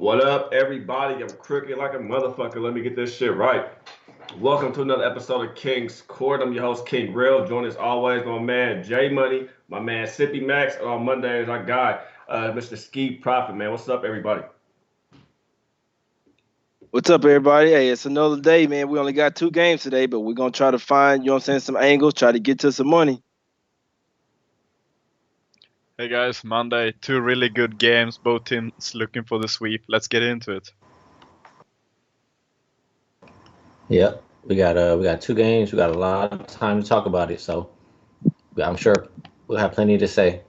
What up, everybody? I'm crooked like a motherfucker. Let me get this shit right. Welcome to another episode of King's Court. I'm your host, King Real. Join as always, my man J Money, my man Sippy Max. On Mondays, our guy, Mr. Ski Profit, man. What's up, everybody? What's up, everybody? Hey, it's another day, man. We only got two games today, but we're gonna try to find, some angles, try to get to some money. Hey guys, Monday, two really good games, both teams looking for the sweep. Let's get into it. Yep, we got two games. We got a lot of time to talk about it, so I'm sure we'll have plenty to say.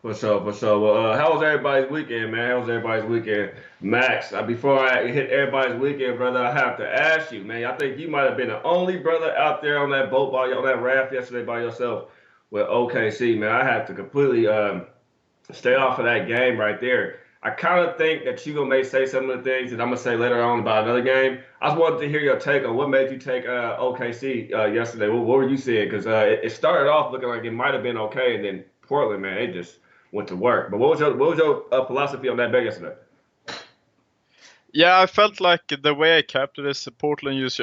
For sure, for sure. Well, how was everybody's weekend, man? How was everybody's weekend? Max, before I hit everybody's weekend, brother, I have to ask you, man. I think you might have been the only brother out there on that boat, on that raft yesterday by yourself with OKC, man. I had to completely stay off of that game right there. I kind of think that you may say some of the things that I'm gonna say later on about another game. I just wanted to hear your take on what made you take OKC yesterday. What were you seeing? Because it started off looking like it might have been okay, and then Portland, man, it just went to work. But what was your philosophy on that bet yesterday? Yeah, I felt like the way I kept it is Portland used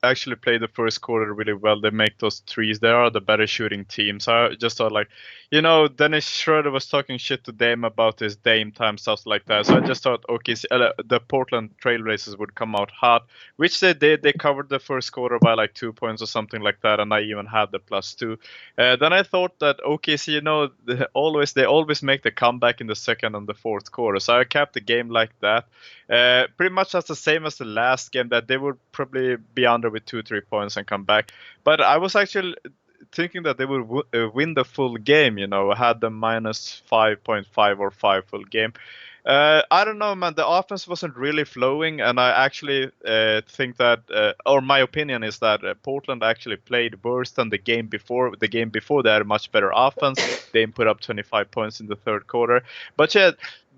actually play the first quarter really well. They make those threes. They are the better shooting team. So I just thought like, Dennis Schroeder was talking shit to Dame about his Dame time, stuff like that. So I just thought, okay, the Portland Trailblazers would come out hot, which they did. They covered the first quarter by like 2 points or something like that, and I even had the +2. Then I thought that OKC, they always make the comeback in the second and the fourth quarter. So I kept the game like that. Pretty much that's the same as the last game, that they would probably be under with 2-3 points and come back. But I was actually thinking that they would win the full game. I had the -5.5 or 5 full game. I don't know, man. The offense wasn't really flowing, and I actually think that, or my opinion is that Portland actually played worse than the game before. The game before, they had a much better offense. They put up 25 points in the third quarter. But yeah,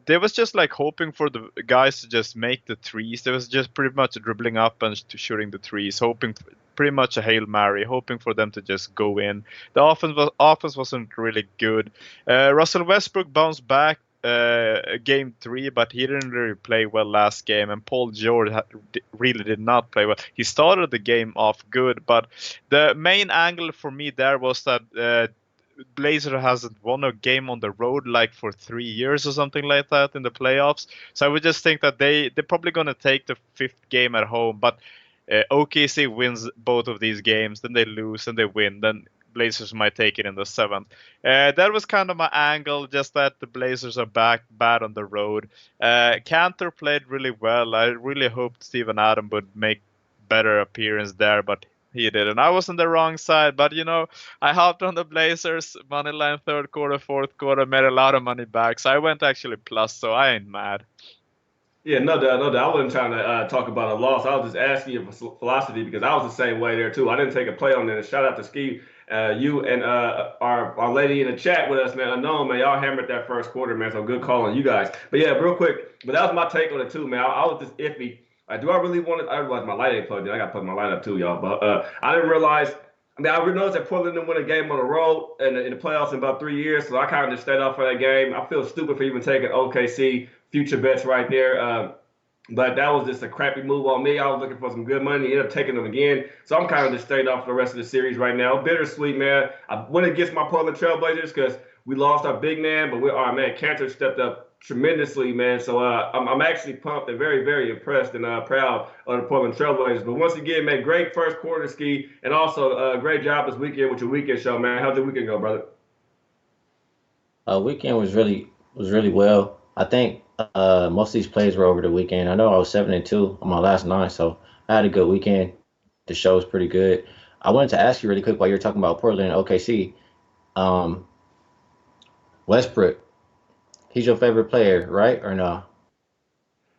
they was just like hoping for the guys to just make the threes. They was just pretty much dribbling up and shooting the threes, hoping pretty much a Hail Mary, hoping for them to just go in. The offense wasn't really good. Russell Westbrook bounced back game 3, but he didn't really play well last game, and Paul George really did not play well. He started the game off good, but the main angle for me there was that Blazer hasn't won a game on the road like for 3 years or something like that in the playoffs. So I would just think that they're probably going to take the 5th game at home, but OKC wins both of these games, then they lose and they win, then Blazers might take it in the 7th. That was kind of my angle, just that the Blazers are back bad on the road. Cantor played really well. I really hoped Steven Adams would make better appearance there, but he didn't. I was on the wrong side, but I hopped on the Blazers money line third quarter, fourth quarter, made a lot of money back. So I went actually plus, so I ain't mad. Yeah, no doubt, no doubt. I wasn't trying to talk about a loss. I was just asking you for philosophy because I was the same way there too. I didn't take a play on that. Shout out to Ski, you and our lady in the chat with us, man. Unknown, man. Y'all hammered that first quarter, man. So good call on you guys. But yeah, real quick. But that was my take on it too, man. I was just iffy. Do I really want it? I realized my light ain't plugged in. I got to plug my light up too, y'all. But I didn't realize. I mean, I noticed that Portland didn't win a game on the road in the playoffs in about 3 years, so I kind of just stayed off for that game. I feel stupid for even taking OKC future bets right there. But that was just a crappy move on me. I was looking for some good money, ended up taking them again. So I'm kind of just stayed off for the rest of the series right now. Bittersweet, man. I went against my Portland Trailblazers because we lost our big man, but our man Cantor stepped up tremendously, man. So I'm actually pumped and very, very impressed and proud of the Portland Trailblazers. But once again, man, great first quarter, Ski, and also great job this weekend with your weekend show, man. How'd your weekend go, brother? Weekend was really well. I think most of these plays were over the weekend. I know I was 7-2 on my last 9, so I had a good weekend. The show was pretty good. I wanted to ask you really quick while you're talking about Portland and OKC. Westbrook, he's your favorite player, right or no?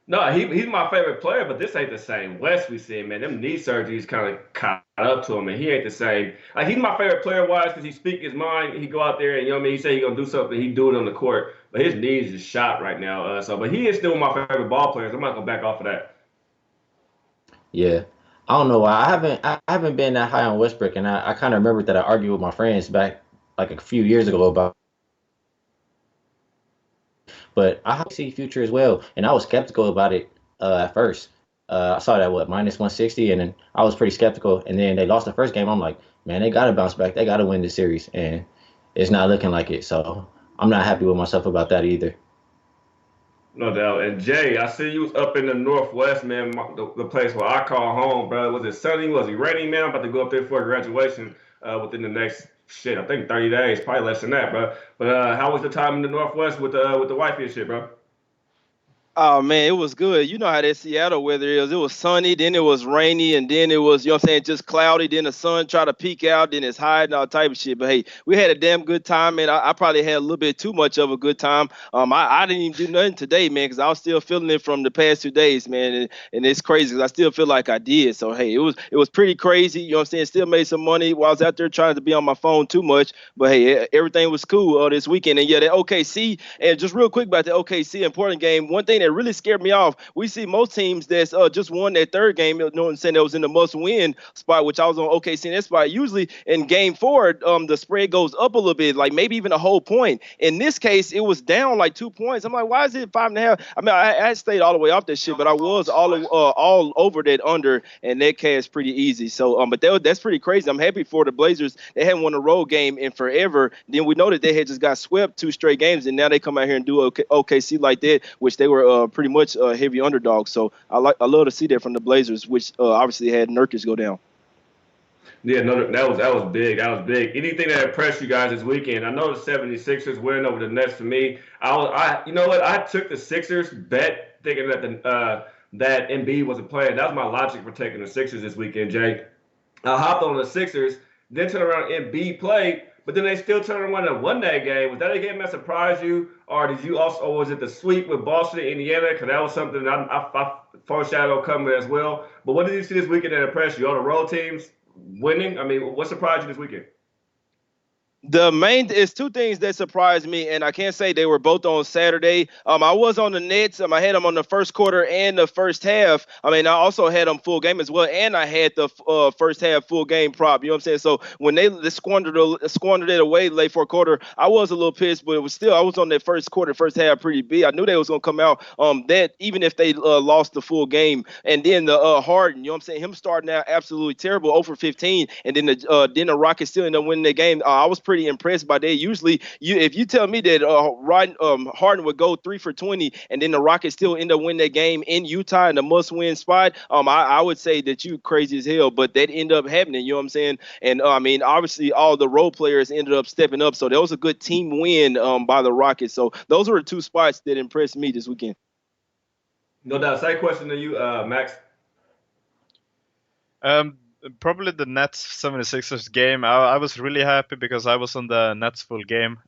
No, he's my favorite player, but this ain't the same West we see, man. Them knee surgeries kind of caught up to him, and he ain't the same. Like, he's my favorite player wise because he speak his mind. He go out there and he say he gonna do something, he do it on the court. But his knees is shot right now. But he is still my favorite ball players. I'm not gonna back off of that. Yeah. I don't know why. I haven't been that high on Westbrook, and I kind of remember that I argued with my friends back like a few years ago about But I see future as well, and I was skeptical about it at first. I saw that minus 160, and then I was pretty skeptical. And then they lost the first game. I'm like, man, they gotta bounce back. They gotta win this series, and it's not looking like it. So I'm not happy with myself about that either. No doubt. And Jay, I see you was up in the Northwest, man, the place where I call home, bro. Was it sunny? Was it raining, man? I'm about to go up there for a graduation within the next I think 30 days, probably less than that, bro. But how was the time in the Northwest with the wifey and shit, bro? Oh man, it was good. You know how that Seattle weather is. It was sunny, then it was rainy, and then it was, you know what I'm saying, just cloudy. Then the sun tried to peek out, then it's high and all type of shit. But hey, we had a damn good time, man. I probably had a little bit too much of a good time. I didn't even do nothing today, man, because I was still feeling it from the past 2 days, man. And it's crazy because I still feel like I did. So hey, it was pretty crazy. You know what I'm saying? Still made some money while I was out there trying to be on my phone too much. But hey, everything was cool this weekend. And yeah, that OKC, and just real quick about the OKC important game, one thing that really scared me off, we see most teams that's just won their third game, you know what I'm saying, that was in the must-win spot, which I was on OKC in that spot. Usually in game 4, the spread goes up a little bit, like maybe even a whole point. In this case, it was down like 2 points. I'm like, why is it 5.5? I mean, I stayed all the way off that shit, but I was all over that under, and that cash pretty easy. So, but that's pretty crazy. I'm happy for the Blazers. They hadn't won a road game in forever. Then we know that they had just got swept 2 straight games, and now they come out here and do OKC like that, which they were pretty much heavy underdogs. So I love to see that from the Blazers, which obviously had Nurkic go down. Yeah, no, that was big. That was big. Anything that impressed you guys this weekend? I know the 76ers winning over the Nets for me. You know what? I took the Sixers bet thinking that that Embiid wasn't playing. That was my logic for taking the Sixers this weekend, Jay. I hopped on the Sixers, then turned around and Embiid played, but then they still turned around and won that game. Was that a game that surprised you, or did you also, or was it the sweep with Boston and Indiana? Because that was something that I foreshadowed coming as well. But what did you see this weekend that impressed you? All the road teams winning? I mean, what surprised you this weekend? The main is 2 things that surprised me, and I can't say they were both on Saturday. I was on the Nets. I had them on the first quarter and the first half. I also had them full game as well, and I had the first half full game prop. You know what I'm saying? So when they squandered it away late fourth quarter, I was a little pissed, but it was still, I was on that first quarter, first half pretty big. I knew they was gonna come out that even if they lost the full game. And then the Harden, you know what I'm saying? Him starting out absolutely terrible, 0 for 15, and then the Rockets still end up winning the game. I was pretty impressed by that. Usually, if you tell me that Harden would go 3 for 20 and then the Rockets still end up winning that game in Utah in the must-win spot, I would say that you crazy as hell. But that ended up happening. You know what I'm saying? And obviously, all the role players ended up stepping up. So that was a good team win by the Rockets. So those were the 2 spots that impressed me this weekend. No doubt. Same question to you, Max. Probably the Nets 76ers game. I was really happy because I was on the Nets full game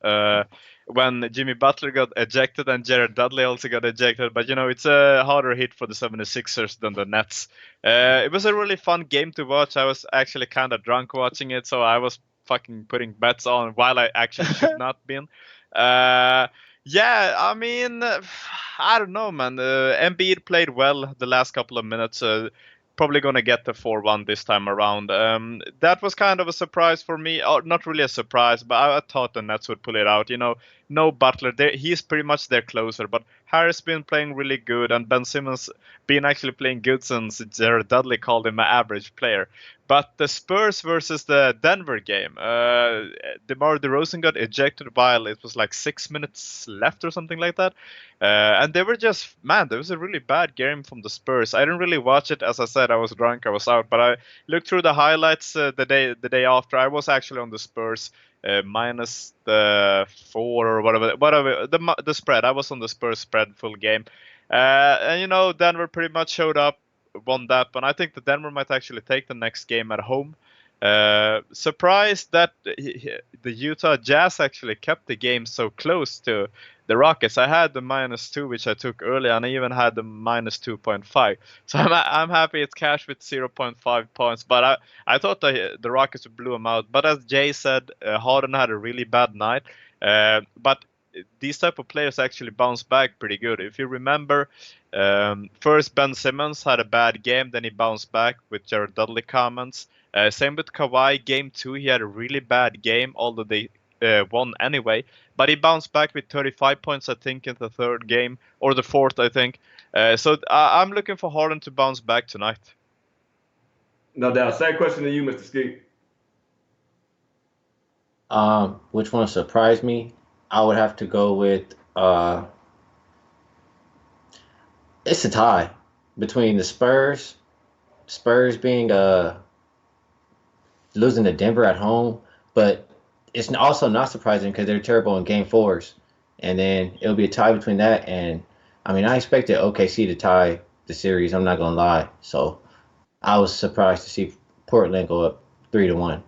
when Jimmy Butler got ejected and Jared Dudley also got ejected. But, it's a harder hit for the 76ers than the Nets. It was a really fun game to watch. I was actually kind of drunk watching it, so I was fucking putting bets on while I actually should not been. I don't know, man. Embiid played well the last couple of minutes. Probably going to get the 4-1 this time around. That was kind of a surprise for me. Not really a surprise, but I thought the Nets would pull it out. No Butler. He's pretty much their closer, but Harris been playing really good, and Ben Simmons been actually playing good since Jared Dudley called him an average player. But the Spurs versus the Denver game, DeMar DeRozan got ejected while it was like 6 minutes left or something like that. And they were just, man, there was a really bad game from the Spurs. I didn't really watch it. As I said, I was drunk, I was out. But I looked through the highlights the day after. I was actually on the Spurs minus the 4 or whatever the spread. I was on the Spurs spread full game. And Denver pretty much showed up, won that, but I think that Denver might actually take the next game at home. Surprised that the Utah Jazz actually kept the game so close to the Rockets. I had the -2, which I took early, and I even had the -2.5. So I'm happy it's cash with 0.5 points. But I thought the Rockets blew them out. But as Jay said, Harden had a really bad night. But these type of players actually bounce back pretty good. If you remember, first Ben Simmons had a bad game, then he bounced back with Jared Dudley comments. Same with Kawhi, game 2, he had a really bad game, although they won anyway. But he bounced back with 35 points, I think, in the third game or the fourth, I think. So I'm looking for Harden to bounce back tonight. No doubt. Same question to you, Mr. Ski. Which one surprised me? I would have to go with it's a tie between the Spurs. Spurs being losing to Denver at home, but it's also not surprising because they're terrible in game fours. And then it'll be a tie between that and I expected OKC to tie the series, I'm not gonna lie. So I was surprised to see Portland go up 3-1.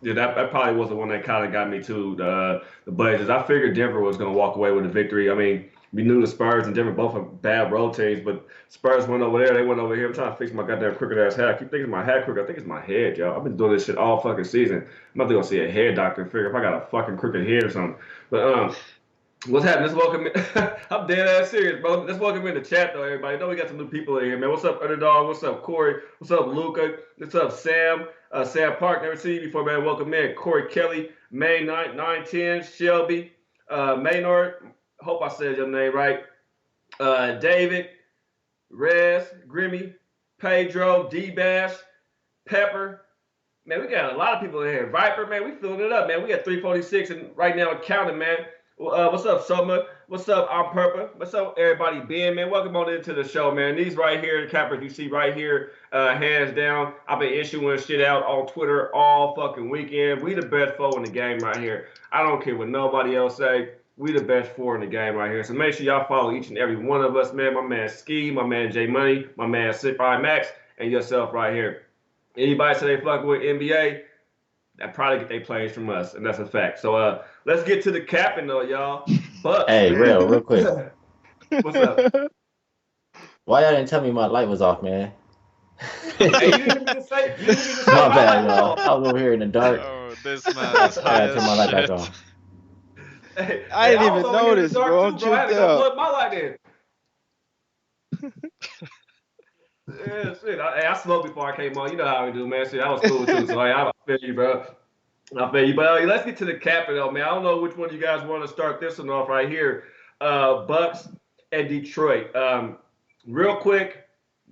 Yeah, that probably was the one that kind of got me too. The Blazers. I figured Denver was going to walk away with a victory. I mean, we knew the Spurs and Denver both are bad road teams, but Spurs went over there, they went over here. I'm trying to fix my goddamn crooked ass hair. I keep thinking my hair crooked. I think it's my head, yo. I've been doing this shit all fucking season. I'm about to go see a hair doctor and figure if I got a fucking crooked head or something. But what's happening? Let's welcome in. I'm dead ass serious, bro. Let's welcome in the chat though, everybody. I know we got some new people in here, man. What's up, Underdog? What's up, Corey? What's up, Luca? What's up, Sam? Sam Park, never seen you before, man. Welcome in. Corey Kelly, May 910, Shelby, Maynard. Hope I said your name right. David, Rez, Grimmy, Pedro, D-Bash, Pepper. Man, we got a lot of people in here. Viper, man, we filling it up, man. We got 346 and right now counting, man. What's up, Soma? What's up, I'm Purple? What's up, everybody? Ben, man, welcome on into the show, man. These right here, the cappers you see right here, hands down. I've been issuing shit out on Twitter all fucking weekend. We the best four in the game right here. I don't care what nobody else say. We the best four in the game right here. So make sure y'all follow each and every one of us, man. My man Ski, my man J Money, my man Sip5 Max, and yourself right here. Anybody say they fucking with NBA, that probably get their plays from us, and that's a fact. So let's get to the capping though, y'all. But Hey, real quick. What's up? Why y'all didn't tell me my light was off, man? Hey, you didn't even get to say. You didn't even say My bad, light y'all. was I was over here in the dark. Oh, this man is I high gotta turn my light back as on. shit. Hey, I didn't was even over here in the notice, dark bro. I'm too, I had to tripped go out. plug my light in. Yeah, shit. I smoked before I came on. You know how we do, man. Shit, I was cool too. So I feel you, bro. I feel you. But let's get to the capping though, man. I don't know which one you guys want to start this one off right here. Bucks and Detroit. Real quick,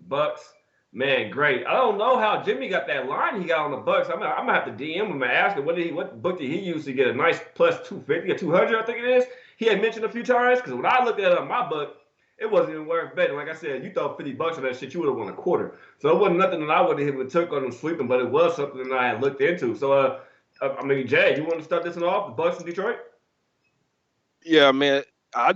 Bucks. Man, great. I don't know how Jimmy got that line he got on the Bucks. I'm gonna have to DM him and ask him what book did he use to get a nice plus 250 or 200, I think it is. He had mentioned a few times because when I looked at it on my book, it wasn't even worth betting. Like I said, you throw $50 on that shit, you would have won a quarter. So it wasn't nothing that I would have even took on them sleeping, but it was something that I had looked into. So I mean, Jay, you want to start this one off? The Bucks in Detroit? Yeah, man.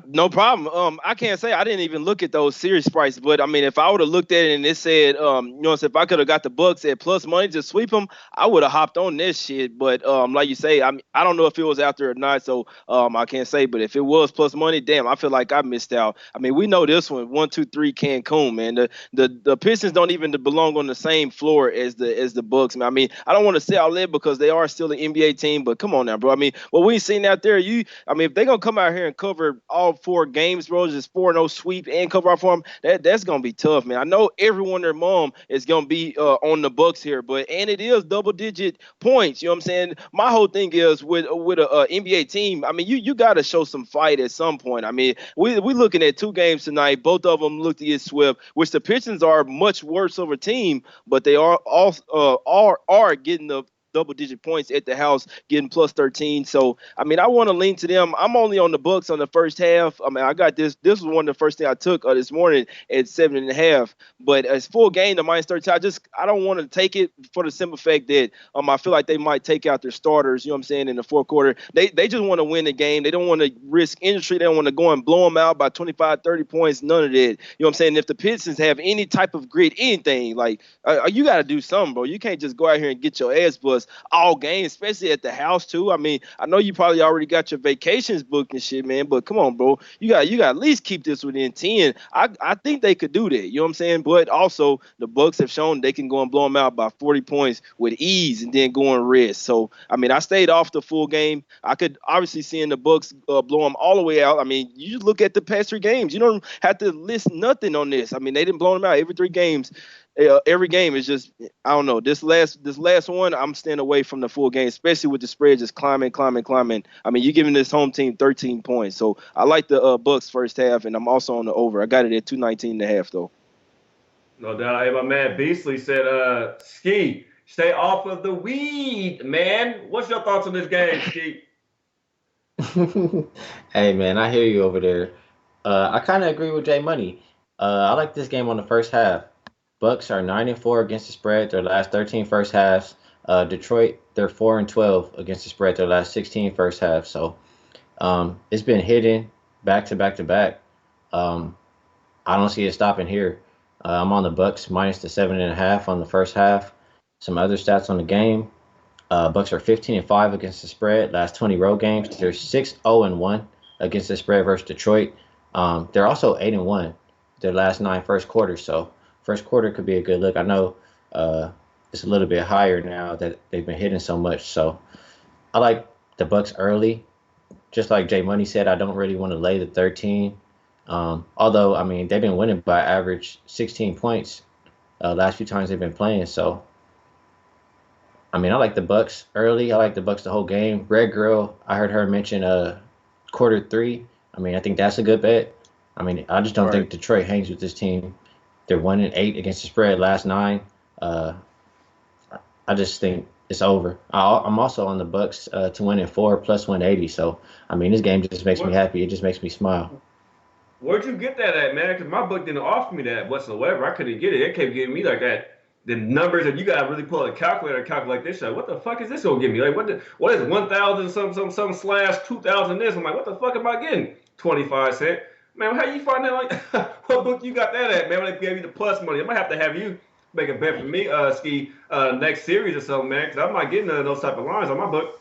No problem. I can't say I didn't even look at those series prices, but I mean, if I would have looked at it and it said, if I could have got the Bucks at plus money to sweep them, I would have hopped on this shit. But like you say, I don't know if it was out there or not, so I can't say. But if it was plus money, damn, I feel like I missed out. I mean, we know this one, 1-2-3 Cancun, man. The Pistons don't even belong on the same floor as the Bucks, man. I mean, I don't want to say all that because they are still an NBA team, but come on now, bro. I mean, what we seen out there, if they're gonna come out here and cover all 4 games, bro, just 4-0 sweep and cover out for them, that's gonna be tough, man. I know everyone, their mom is gonna be on the Bucks here, and it is double-digit points. You know what I'm saying? My whole thing is with a NBA team. I mean, you got to show some fight at some point. I mean, we looking at 2 games tonight. Both of them look to get swept, which the Pistons are much worse of a team, but they are getting the double-digit points at the house, getting plus 13. So, I mean, I want to lean to them. I'm only on the Bucks on the first half. I mean, I got this. This was one of the first things I took this morning at 7.5. But as full game to minus 13, I don't want to take it for the simple fact that I feel like they might take out their starters. You know what I'm saying? In the fourth quarter, they just want to win the game. They don't want to risk injury. They don't want to go and blow them out by 25, 30 points. None of that. You know what I'm saying? If the Pistons have any type of grit, anything like you got to do something, bro. You can't just go out here and get your ass bust all game, especially at the house too. I mean, I know you probably already got your vacations booked and shit, man, but come on, bro. You got at least keep this within 10. I think they could do that. You know what I'm saying? But also the Bucks have shown they can go and blow them out by 40 points with ease and then go and rest. So, I mean, I stayed off the full game. I could obviously see in the Bucks blow them all the way out. I mean, you just look at the past 3 games. You don't have to list nothing on this. I mean, they didn't blow them out every 3 games. Every game is just, I don't know. This last one, I'm staying away from the full game, especially with the spread just climbing. I mean, you're giving this home team 13 points, so I like the Bucks first half, and I'm also on the over. I got it at 219.5 though. No doubt. Hey, my man Beasley said, Ski, stay off of the weed, man. What's your thoughts on this game, Ski? Hey man, I hear you over there. I kind of agree with Jay Money. I like this game on the first half. Bucks are 9-4 against the spread their last 13 first halves. Detroit, they're 4-12 against the spread their last 16 first halves. So it's been hitting back to back to back. I don't see it stopping here. I'm on the Bucks minus the 7.5 on the first half. Some other stats on the game. Bucks are 15-5 against the spread. Last 20 road games, they're 6-0-1 against the spread versus Detroit. They're also 8-1 their last 9 first quarters. So first quarter could be a good look. I know it's a little bit higher now that they've been hitting so much. So I like the Bucks early. Just like Jay Money said, I don't really want to lay the 13. Although, I mean, they've been winning by average 16 points last few times they've been playing. So, I mean, I like the Bucks early. I like the Bucks the whole game. Red Girl, I heard her mention quarter 3. I mean, I think that's a good bet. I mean, I just don't think Detroit hangs with this team. They're 1-8 against the spread last 9. I just think it's over. I'm also on the Bucks to win in 4 plus 180. So, I mean, this game just makes me happy. It just makes me smile. Where'd you get that at, man? Because my book didn't offer me that whatsoever. I couldn't get it. It kept giving me like that. The numbers that you gotta really pull a calculator and calculate this shit. What the fuck is this gonna give me? Like what is 1,000 some slash 2,000 this? I'm like, what the fuck am I getting? 25 cent. Man, how you find that? Like, what book you got that at, man? When they gave you the plus money, I might have to have you make a bet for me, Ski, next series or something, man, because I'm not getting none of those type of lines on my book.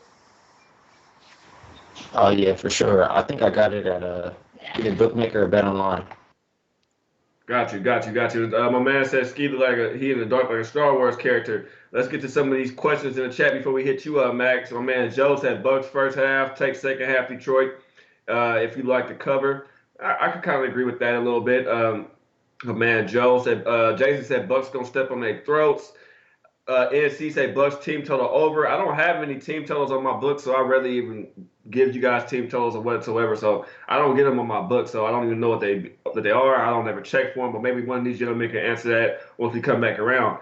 Oh yeah, for sure. I think I got it at either Bookmaker or Bet Online. Got you. My man said Ski look like he in the dark like a Star Wars character. Let's get to some of these questions in the chat before we hit you up, Max. My man Joe said Bucks first half, take second half Detroit. If you like to cover, I could kind of agree with that a little bit. My man Joe said Jason said Bucks gonna step on their throats. NC say Bucks team total over. I don't have any team totals on my book, so I rarely even give you guys team totals or whatsoever. So I don't get them on my book, so I don't even know what they are. I don't ever check for them, but maybe one of these gentlemen can answer that once we come back around.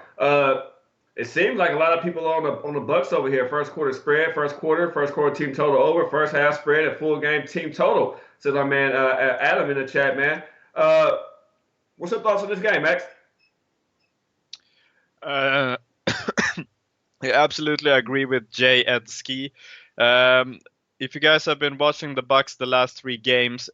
It seems like a lot of people on the Bucks over here. First quarter spread, first quarter team total over, first half spread, and full game team total. Says our man Adam in the chat, man. What's your thoughts on this game, Max? I absolutely agree with Jay and Ski. If you guys have been watching the Bucks the last 3 games,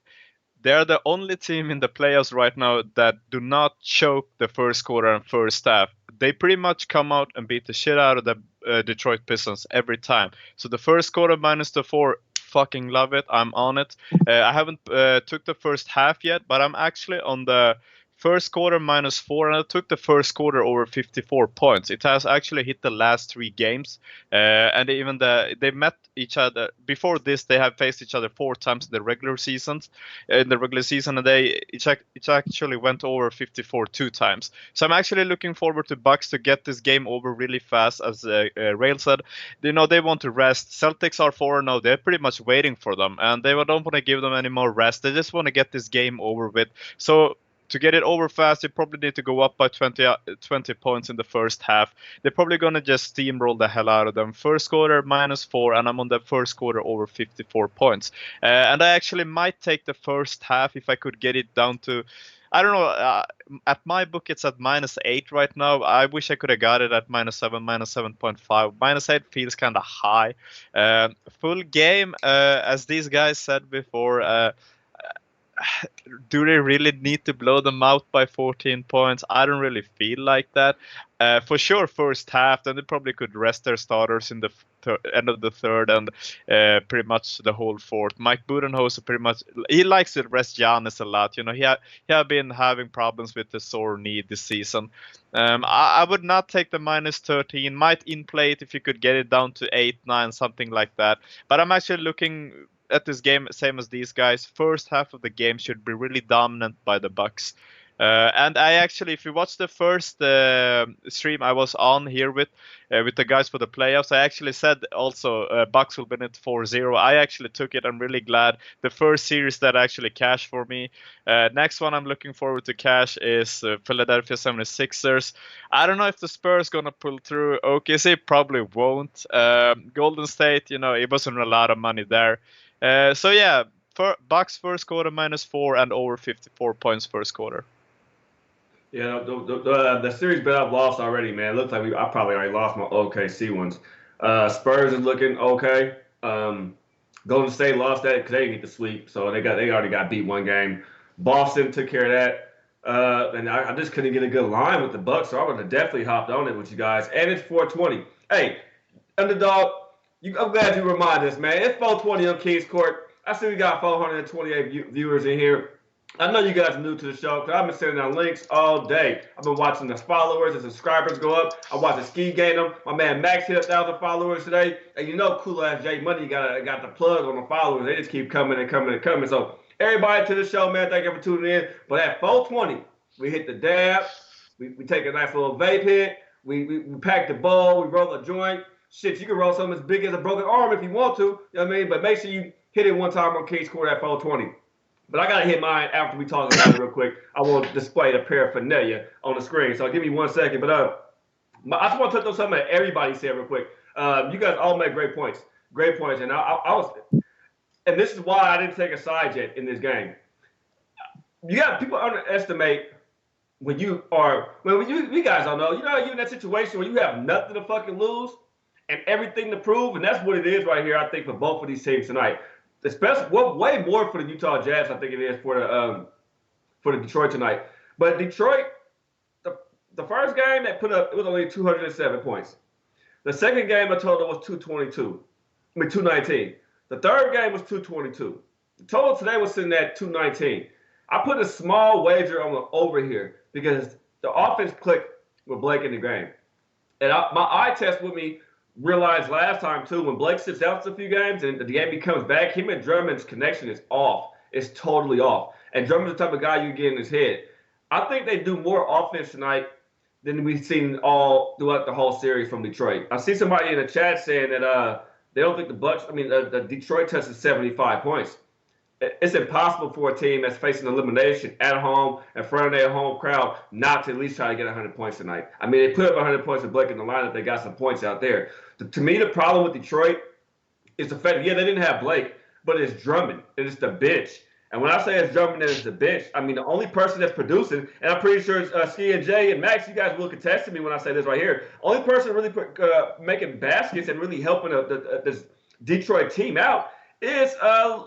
they're the only team in the playoffs right now that do not choke the first quarter and first half. They pretty much come out and beat the shit out of the Detroit Pistons every time. So the first quarter minus the 4, fucking love it. I'm on it. I haven't took the first half yet, but I'm actually on the first quarter minus 4, and I took the first quarter over 54 points. It has actually hit the last 3 games, and even they met each other before this. They have faced each other 4 times in the regular season, and it actually went over 54 2 times. So I'm actually looking forward to Bucks to get this game over really fast. As Rail said, they want to rest. Celtics are 4-0. They're pretty much waiting for them, and they don't want to give them any more rest. They just want to get this game over with. So to get it over fast, you probably need to go up by 20 points in the first half. They're probably going to just steamroll the hell out of them. First quarter minus 4, and I'm on the first quarter over 54 points. And I actually might take the first half if I could get it down to, I don't know, at my book it's at minus 8 right now. I wish I could have got it at minus 7, minus 7.5. Minus 8 feels kind of high. Full game, as these guys said before, do they really need to blow them out by 14 points? I don't really feel like that. For sure, first half, then they probably could rest their starters in the end of the third and pretty much the whole fourth. Mike Budenholzer pretty much, he likes to rest Giannis a lot. You know, he have been having problems with the sore knee this season. I would not take the minus 13. Might in play it if you could get it down to 8, 9, something like that. But I'm actually looking at this game same as these guys. First half of the game should be really dominant by the Bucks. And I actually, if you watch the first stream I was on here with the guys for the playoffs, I actually said also Bucks will win it 4-0. I actually took it. I'm really glad. The first series that actually cashed for me. Next one I'm looking forward to cash is Philadelphia 76ers. I don't know if the Spurs going to pull through. OKC probably won't. Golden State, it wasn't a lot of money there. So yeah, Bucks first quarter -4 and over 54 points first quarter. Yeah, the series bet I've lost already, man. It looks like I probably already lost my OKC ones. Spurs is looking okay. Golden State lost that because they didn't get the sweep, so they already got beat one game. Boston took care of that, and I just couldn't get a good line with the Bucks, so I would have definitely hopped on it with you guys. And it's 420. Hey, underdog, I'm glad you reminded us, man. It's 420 on Kings Court. I see we got 428 viewers in here. I know you guys are new to the show because I've been sending out links all day. I've been watching the followers and subscribers go up. I watched the ski game them. My man Max hit 1,000 followers today. And cool ass Jay Money got the plug on the followers. They just keep coming and coming and coming. So everybody to the show, man, thank you for tuning in. But at 420, we hit the dab. We take a nice little vape hit. We pack the bowl. We roll a joint. Shit, you can roll something as big as a broken arm if you want to. You know what I mean? But make sure you hit it one time on Kings Court at 420. But I got to hit mine after we talk about it real quick. I want to display the paraphernalia on the screen. So give me 1 second. But I just want to touch on something that everybody said real quick. You guys all made great points. Great points. And I was, and this is why I didn't take a side yet in this game. People underestimate when you guys don't know, you're in that situation where you have nothing to fucking lose and everything to prove. And that's what it is right here, I think, for both of these teams tonight. Especially, way more for the Utah Jazz, I think it is for the Detroit tonight. But Detroit, the first game they put up, it was only 207 points. The second game I told it was 219. The third game was 222. The total today was sitting at 219. I put a small wager on the over here because the offense clicked with Blake in the game. And my eye test with me realized last time, too, when Blake sits out a few games and the game comes back, him and Drummond's connection is off. It's totally off. And Drummond's the type of guy you get in his head. I think they do more offense tonight than we've seen all throughout the whole series from Detroit. I see somebody in the chat saying that they don't think the Detroit tested 75 points. It's impossible for a team that's facing elimination at home in front of their home crowd not to at least try to get 100 points tonight. I mean, they put up 100 points with Blake in the lineup. They got some points out there. To me, the problem with Detroit is the fact that, they didn't have Blake, but it's Drummond. And it's the bench. And when I say it's Drummond and it's the bench, I mean, the only person that's producing, and I'm pretty sure Ski and Jay and Max, you guys will contest to me when I say this right here, only person really making baskets and really helping this Detroit team out is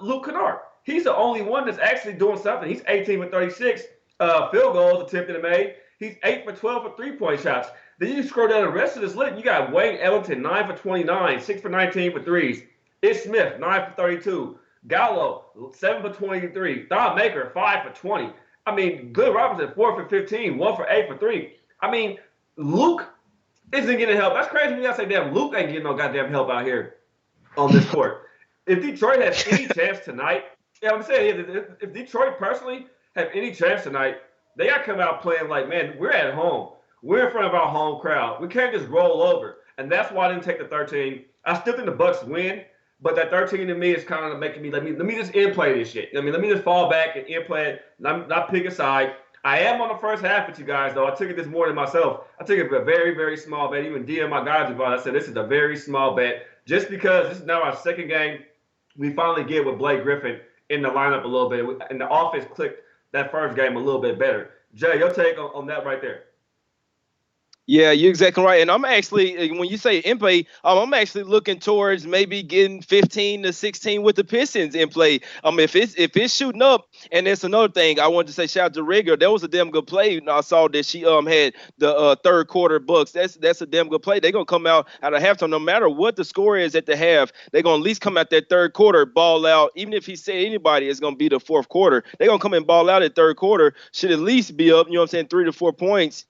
Luke Kennard. He's the only one that's actually doing something. He's 18 for 36 field goals attempted and made. He's 8 for 12 for three-point shots. Then you scroll down the rest of this list. You got Wayne Ellington, 9 for 29, 6 for 19 for threes. Ish Smith, 9 for 32. Gallo, 7 for 23. Thon Maker, 5 for 20. I mean, Glenn Robinson, 4 for 15, 1 for 8 for 3. I mean, Luke isn't getting help. That's crazy when you guys say, damn, Luke ain't getting no goddamn help out here on this court. If Detroit has any chance tonight, I'm saying, if Detroit personally have any chance tonight, they got to come out playing like, man, we're at home. We're in front of our home crowd. We can't just roll over. And that's why I didn't take the 13. I still think the Bucks win, but that 13 to me is kind of making me, let me just in-play this shit. I mean, let me just fall back and in-play it, not pick a side. I am on the first half with you guys, though. I took it this morning myself. I took it for a very, very small bet. Even DM my guys about it. I said, this is a very small bet. Just because this is now our second game, we finally get with Blake Griffin in the lineup a little bit, and the offense clicked that first game a little bit better. Jay, your take on that right there? Yeah, you're exactly right. And I'm actually, when you say in play, I'm actually looking towards maybe getting 15 to 16 with the Pistons in play. If it's shooting up, and that's another thing I wanted to say. Shout out to Rigger. That was a damn good play. I saw that she had the third quarter Bucks. That's a damn good play. They're gonna come out at a halftime, no matter what the score is at the half. They're gonna at least come out that third quarter, ball out. Even if he said anybody, it's gonna be the fourth quarter. They're gonna come and ball out at third quarter. Should at least be up, 3 to 4 points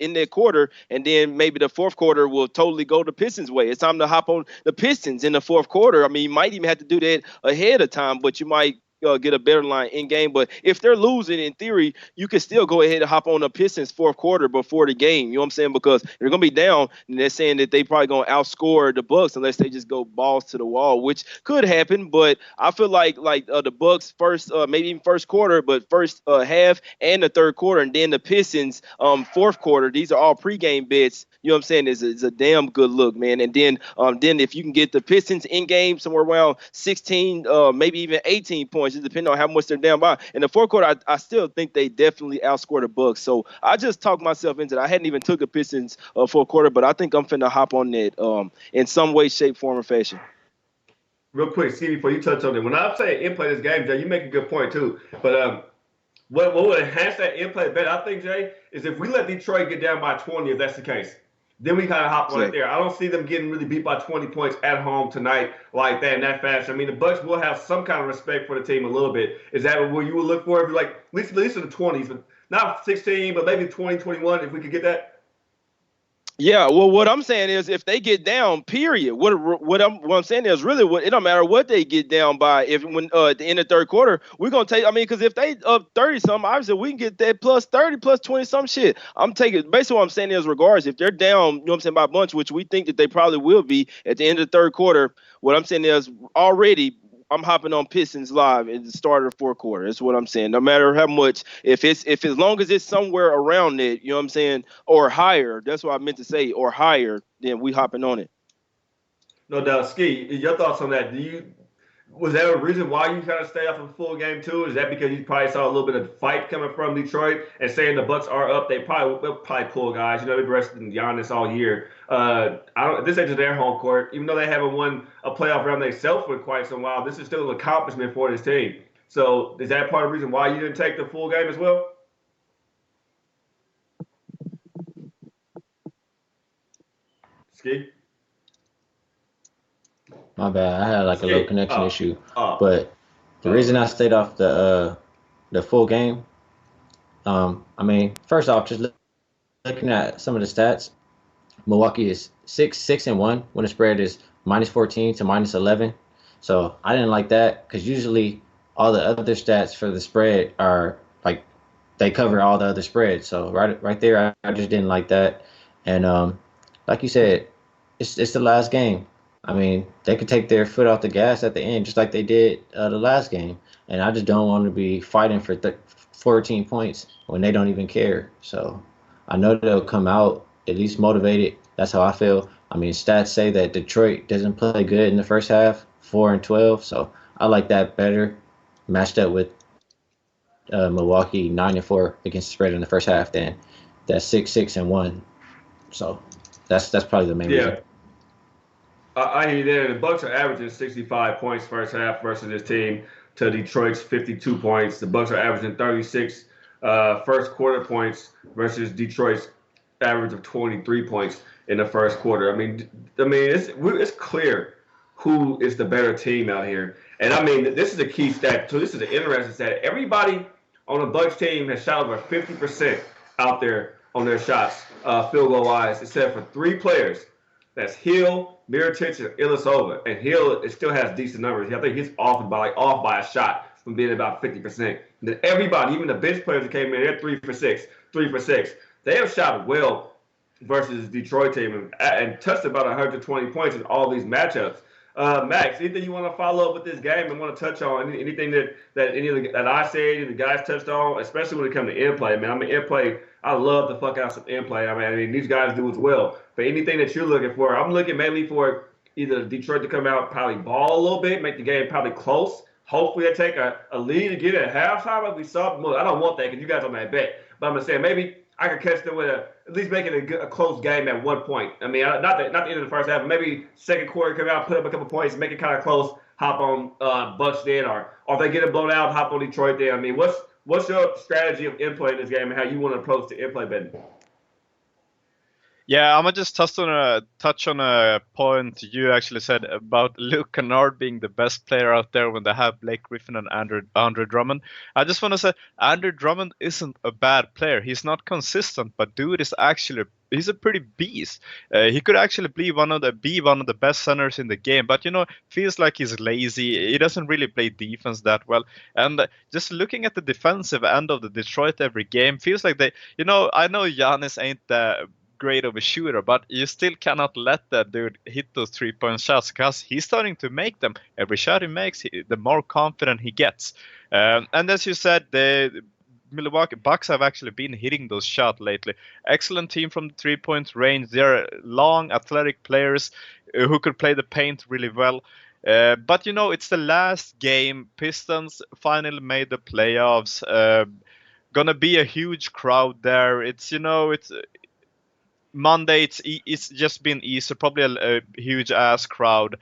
in that quarter. And then maybe the fourth quarter will totally go the Pistons' way. It's time to hop on the Pistons in the fourth quarter. I mean, you might even have to do that ahead of time, but you might get a better line in game. But if they're losing, in theory, you can still go ahead and hop on the Pistons fourth quarter before the game. You know what I'm saying? Because they're gonna be down, and they're saying that they probably gonna outscore the Bucks unless they just go balls to the wall, which could happen. But I feel like the Bucks first, maybe even first quarter, but first half and the third quarter, and then the Pistons fourth quarter. These are all pregame bets. You know what I'm saying? Is a damn good look, man. And then if you can get the Pistons in game somewhere around 16, maybe even 18 points, just depending on how much they're down by. In the fourth quarter, I still think they definitely outscore the Bucks. So I just talked myself into that. I hadn't even took the Pistons fourth quarter, but I think I'm finna hop on that in some way, shape, form, or fashion. Real quick, Steve, before you touch on it, when I say in-play this game, Jay, you make a good point too. But what would enhance that in-play bet, I think, Jay, is if we let Detroit get down by 20, if that's the case. Then we kind of hop on it there. I don't see them getting really beat by 20 points at home tonight like that in that fashion. I mean, the Bucks will have some kind of respect for the team a little bit. Is that what you would look for? If you're like, at least in the 20s, but not 16, but maybe 20, 21, if we could get that? Yeah, well, what I'm saying is, if they get down, period. What I'm saying is, really, it don't matter what they get down by. If when at the end of third quarter, we're gonna take. I mean, because if they up 30 something, obviously we can get that plus 30, plus 20 some shit. I'm taking. Basically, what I'm saying is, regardless, if they're down, you know what I'm saying, by a bunch, which we think that they probably will be at the end of the third quarter. What I'm saying is, already, I'm hopping on Pistons live at the start of the fourth quarter. That's what I'm saying. No matter how much, if as long as it's somewhere around it, you know what I'm saying, or higher. That's what I meant to say, or higher. Then we hopping on it. No doubt, Ski. Your thoughts on that? Was that a reason why you kind of stay off a full game too? Is that because you probably saw a little bit of fight coming from Detroit and saying the Bucks are up? They'll probably pull guys. You know, they've rested Giannis all year. This ain't just their home court. Even though they haven't won a playoff round themselves for quite some while, this is still an accomplishment for this team. So is that part of the reason why you didn't take the full game as well? Ski? My bad. I had like a little connection issue. But the reason I stayed off the full game, I mean, first off, just looking at some of the stats, Milwaukee is 6-1 when the spread is -14 to -11. So I didn't like that because usually all the other stats for the spread are like they cover all the other spreads. So right there, I just didn't like that. And like you said, it's the last game. I mean, they could take their foot off the gas at the end, just like they did the last game. And I just don't want to be fighting for 14 points when they don't even care. So I know they'll come out at least motivated. That's how I feel. I mean, stats say that Detroit doesn't play good in the first half, 4-12. So I like that better, matched up with Milwaukee 9-4 against the spread in the first half than that 6-1. So that's probably the main reason. I hear you there. The Bucks are averaging 65 points first half versus this team to Detroit's 52 points. The Bucks are averaging 36 first quarter points versus Detroit's average of 23 points in the first quarter. I mean, it's clear who is the better team out here. And I mean, this is a key stat too. This is an interesting stat. Everybody on the Bucks team has shot over 50% out there on their shots, field goal wise, except for 3 players. That's Hill, Mirotic, and Ilyasova. And Hill still has decent numbers. I think he's off by a shot from being about 50%. And then everybody, even the bench players that came in, they're 3 for 6. They have shot well versus the Detroit team and touched about 120 points in all these matchups. Max, anything you want to follow up with this game and want to touch on? Anything that I said, the guys touched on, especially when it comes to in-play? Man, in-play, I love the fuck out some in-play. I mean, these guys do as well. But anything that you're looking for, I'm looking mainly for either Detroit to come out, probably ball a little bit, make the game probably close. Hopefully they take a lead again at halftime like we saw. I don't want that because you guys on that bet. But I'm just saying maybe I could catch them with at least making a close game at one point. I mean, not the end of the first half, but maybe second quarter come out, put up a couple points, make it kind of close, hop on Bucks then, or if they get it blown out, hop on Detroit then. I mean, what's your strategy of in-play in this game and how you want to approach the in-play betting? Yeah, I'm gonna just touch on a point you actually said about Luke Kennard being the best player out there when they have Blake Griffin and Andre Drummond. I just want to say Andre Drummond isn't a bad player. He's not consistent, but dude is actually he's a pretty beast. He could actually be one of the best centers in the game, but feels like he's lazy. He doesn't really play defense that well. And just looking at the defensive end of the Detroit every game, feels like they, I know Giannis ain't the great of a shooter, but you still cannot let that dude hit those 3-point shots because he's starting to make them. Every shot he makes, the more confident he gets. And as you said, the Milwaukee Bucks have actually been hitting those shots lately. Excellent team from the 3-point range. They're long, athletic players who could play the paint really well. But it's the last game. Pistons finally made the playoffs. Gonna be a huge crowd there. It's Monday. It's just been Easter. Probably a huge ass crowd.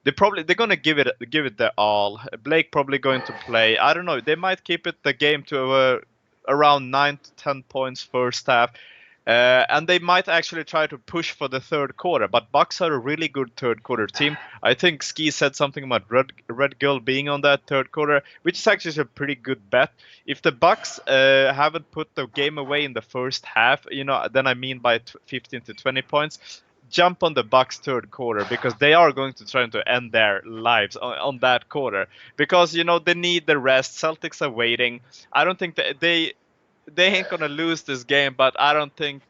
They're gonna give it their all. Blake probably going to play. I don't know. They might keep the game to around 9 to 10 points first half. And they might actually try to push for the third quarter. But Bucks are a really good third quarter team. I think Ski said something about Red Girl being on that third quarter, which is actually a pretty good bet. If the Bucks haven't put the game away in the first half, then I mean by 15 to 20 points, jump on the Bucks third quarter because they are going to try to end their lives on that quarter because they need the rest. Celtics are waiting. I don't think that they ain't gonna lose this game, but I don't think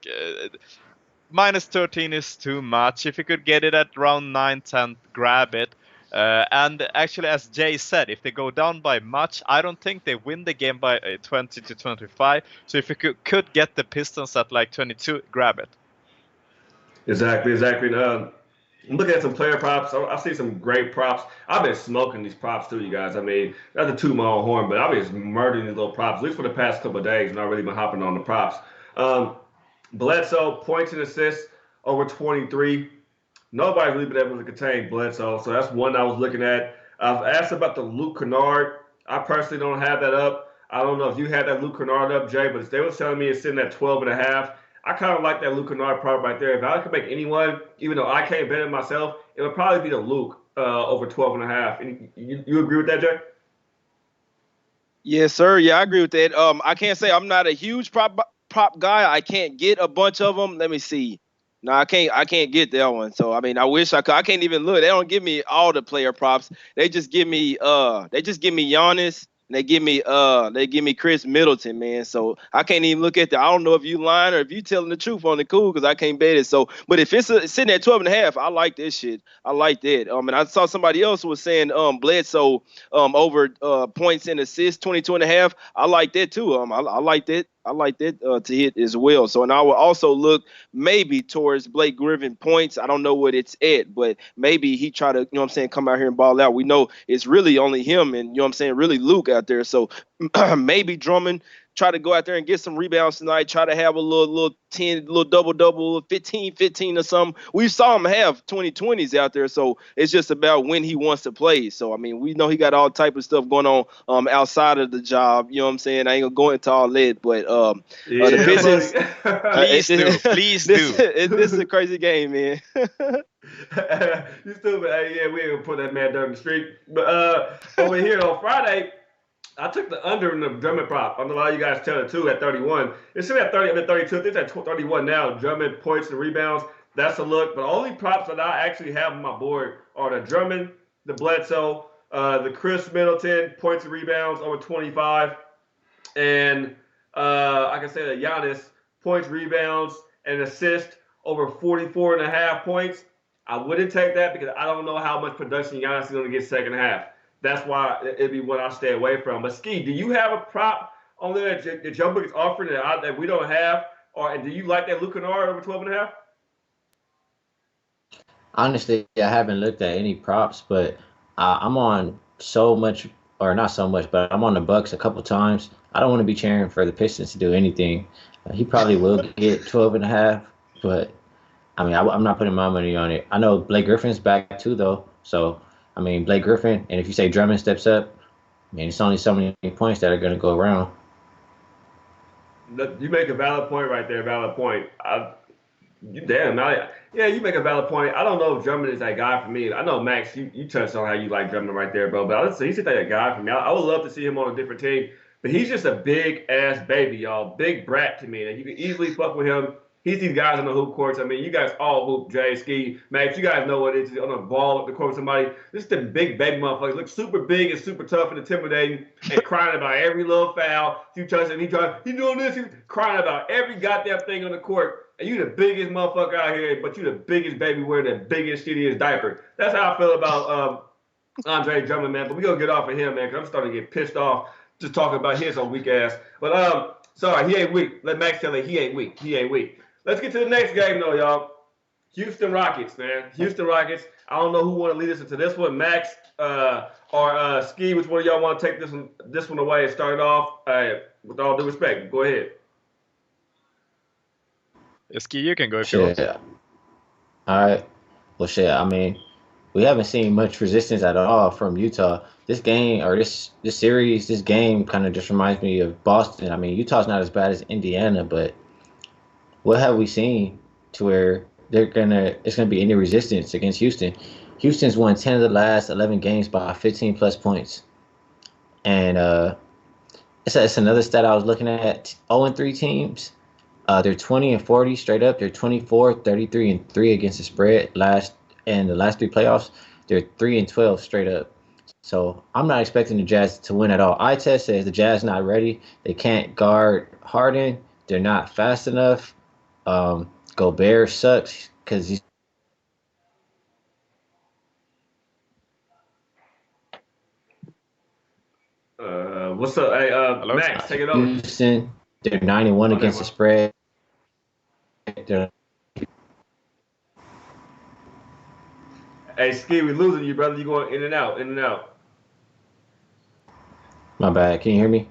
minus 13 is too much. If you could get it at around 9-10, grab it. And actually, as Jay said, if they go down by much, I don't think they win the game by 20 to 25. So if you could get the Pistons at like 22, grab it. Exactly. I'm looking at some player props. I see some great props. I've been smoking these props too, you guys. I mean, not to toot my own horn, but I've been murdering these little props, at least for the past couple of days, and I've really been hopping on the props. Bledsoe, points and assists over 23. Nobody's really been able to contain Bledsoe, so that's one I was looking at. I've asked about the Luke Kennard. I personally don't have that up. I don't know if you had that Luke Kennard up, Jay, but they were telling me it's sitting at 12.5. I kind of like that Luke Kennard prop right there. If I could make anyone, even though I can't bet it myself, it would probably be the Luke over 12.5. You agree with that, Jay? Yes, sir. Yeah, I agree with that. I can't say I'm not a huge prop guy. I can't get a bunch of them. Let me see. No, I can't get that one. So I mean, I wish I could. I can't even look. They don't give me all the player props. They just give me Giannis. And they give me Chris Middleton, man. So I can't even look at that. I don't know if you lying or if you telling the truth on the cool because I can't bet it. So, but if it's sitting at 12.5, I like this shit. I like that. And I saw somebody else was saying Bledsoe over points and assists 22.5. I like that too. I like that. I like that to hit as well. So, and I will also look maybe towards Blake Griffin points. I don't know what it's at, but maybe he try to, come out here and ball out. We know it's really only him and, really Luke out there. So maybe Drummond try to go out there and get some rebounds tonight, try to have a little 10, little double, 15 or something. We saw him have 20-20s out there, so it's just about when he wants to play. So, I mean, we know he got all type of stuff going on outside of the job. You know what I'm saying? I ain't going to go into all that, but the Pistons, please do. This is a crazy game, man. You stupid. Hey, yeah, we ain't going to put that man down the street. But over here on Friday, I took the under in the Drummond prop. I know a lot of you guys tell it too at 31. It's still at 30. I'm at 32. I think it's at 31 now. Drummond points and rebounds. That's a look. But the only props that I actually have on my board are the Drummond, the Bledsoe, the Chris Middleton points and rebounds over 25, and I can say the Giannis points, rebounds, and assist over 44.5 points. I wouldn't take that because I don't know how much production Giannis is going to get second half. That's why it'd be one I stay away from. But Ski, do you have a prop on there that your book is offering that we don't have, or do you like that Luke Kennard over 12.5? Honestly, I haven't looked at any props, but I'm on so much, or not so much, but I'm on the Bucks a couple times. I don't want to be cheering for the Pistons to do anything. He probably will get 12.5, but I mean, I'm not putting my money on it. I know Blake Griffin's back too, though, so. I mean, Blake Griffin, and if you say Drummond steps up, I mean, it's only so many points that are going to go around. You make a valid point right there, valid point. You make a valid point. I don't know if Drummond is that guy for me. I know, Max, you touched on how you like Drummond right there, bro, but he's just that guy for me. I would love to see him on a different team, but he's just a big-ass baby, y'all, big brat to me. And you can easily fuck with him. He's these guys on the hoop courts. I mean, you guys all hoop, Jay, Ski, Max. You guys know what it is on a ball at the court with somebody. This is the big baby motherfuckers. Look super big and super tough and intimidating and crying about every little foul. You touch him, he doing this, he's crying about every goddamn thing on the court. And you the biggest motherfucker out here, but you the biggest baby wearing the biggest, shittiest diaper. That's how I feel about Andre Drummond, man. But we gonna get off of him, man, because I'm starting to get pissed off just talking about his old weak ass. But sorry, he ain't weak. Let Max tell you he ain't weak. He ain't weak. Let's get to the next game, though, y'all. Houston Rockets, man. Houston Rockets. I don't know who want to lead us into this one, Max or Ski. Which one of y'all want to take this one away and start it off? With all due respect, go ahead. Ski, you can go if you want. All right. Well, shit. I mean, we haven't seen much resistance at all from Utah. This game or this series, this game kind of just reminds me of Boston. I mean, Utah's not as bad as Indiana, but what have we seen to where it's gonna be any resistance against Houston? Houston's won 10 of the last 11 games by 15 plus points, and it's another stat I was looking at. 0-3 teams, they're 20-40 straight up. They're 24, 33, and 3 against the spread. The last 3 playoffs, they're 3-12 straight up. So I'm not expecting the Jazz to win at all. Eye test says the Jazz not ready. They can't guard Harden. They're not fast enough. Gobert sucks because he's what's up? Hey, Max, take it over. Houston, they're 91 against the spread. Hey, Ski, we losing you, brother. You going in and out, in and out. My bad. Can you hear me?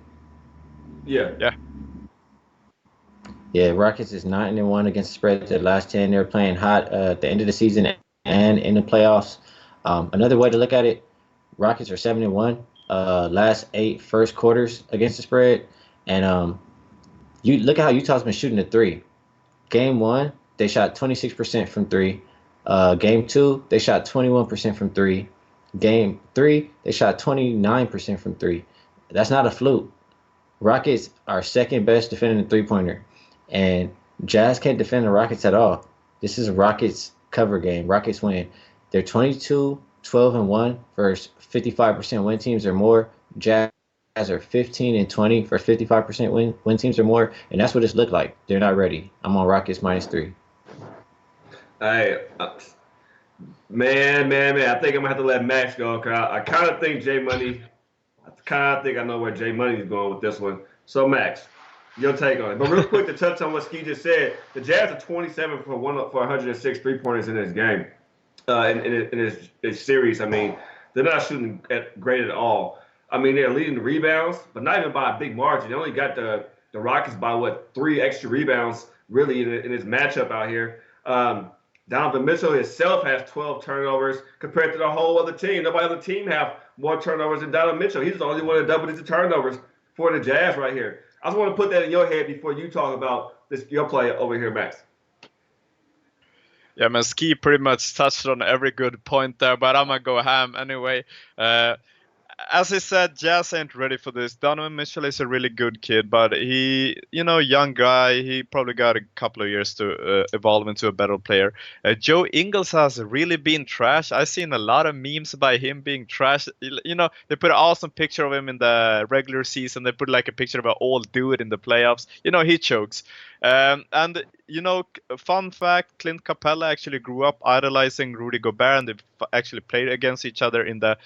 Yeah. Yeah, Rockets is 9-1 against the spread. The last 10, they're playing hot at the end of the season and in the playoffs. Another way to look at it, Rockets are 7-1 last 8 first quarters against the spread. And you look at how Utah's been shooting the 3. Game 1, they shot 26% from 3. Game 2, they shot 21% from 3. Game 3, they shot 29% from 3. That's not a fluke. Rockets are second best defending the three-pointer. And Jazz can't defend the Rockets at all. This is a Rockets cover game. Rockets win. They're 22-12-1 versus 55% win teams or more. Jazz are 15-20 for 55% win teams or more. And that's what it's looked like. They're not ready. I'm on Rockets -3. Hey, man. I think I'm going to have to let Max go because I kind of think I know where Jay Money is going with this one. So, Max, your take on it. But real quick to touch on what Ski just said, the Jazz are 27 for 106 3-pointers in this game, in this series. I mean, they're not shooting great at all. I mean, they're leading the rebounds, but not even by a big margin. They only got the Rockets by, 3 extra rebounds, really, in this matchup out here. Donovan Mitchell himself has 12 turnovers compared to the whole other team. Nobody on the team have more turnovers than Donovan Mitchell. He's the only one that double-digit turnovers for the Jazz right here. I just want to put that in your head before you talk about your play over here, Max. Yeah, man, Ski pretty much touched on every good point there, but I'm going to go ham anyway. As I said, Jazz ain't ready for this. Donovan Mitchell is a really good kid, but he, young guy, he probably got a couple of years to evolve into a better player. Joe Ingles has really been trash. I've seen a lot of memes by him being trash. They put an awesome picture of him in the regular season. They put like a picture of an old dude in the playoffs. He chokes. And fun fact, Clint Capella actually grew up idolizing Rudy Gobert, and they actually played against each other in the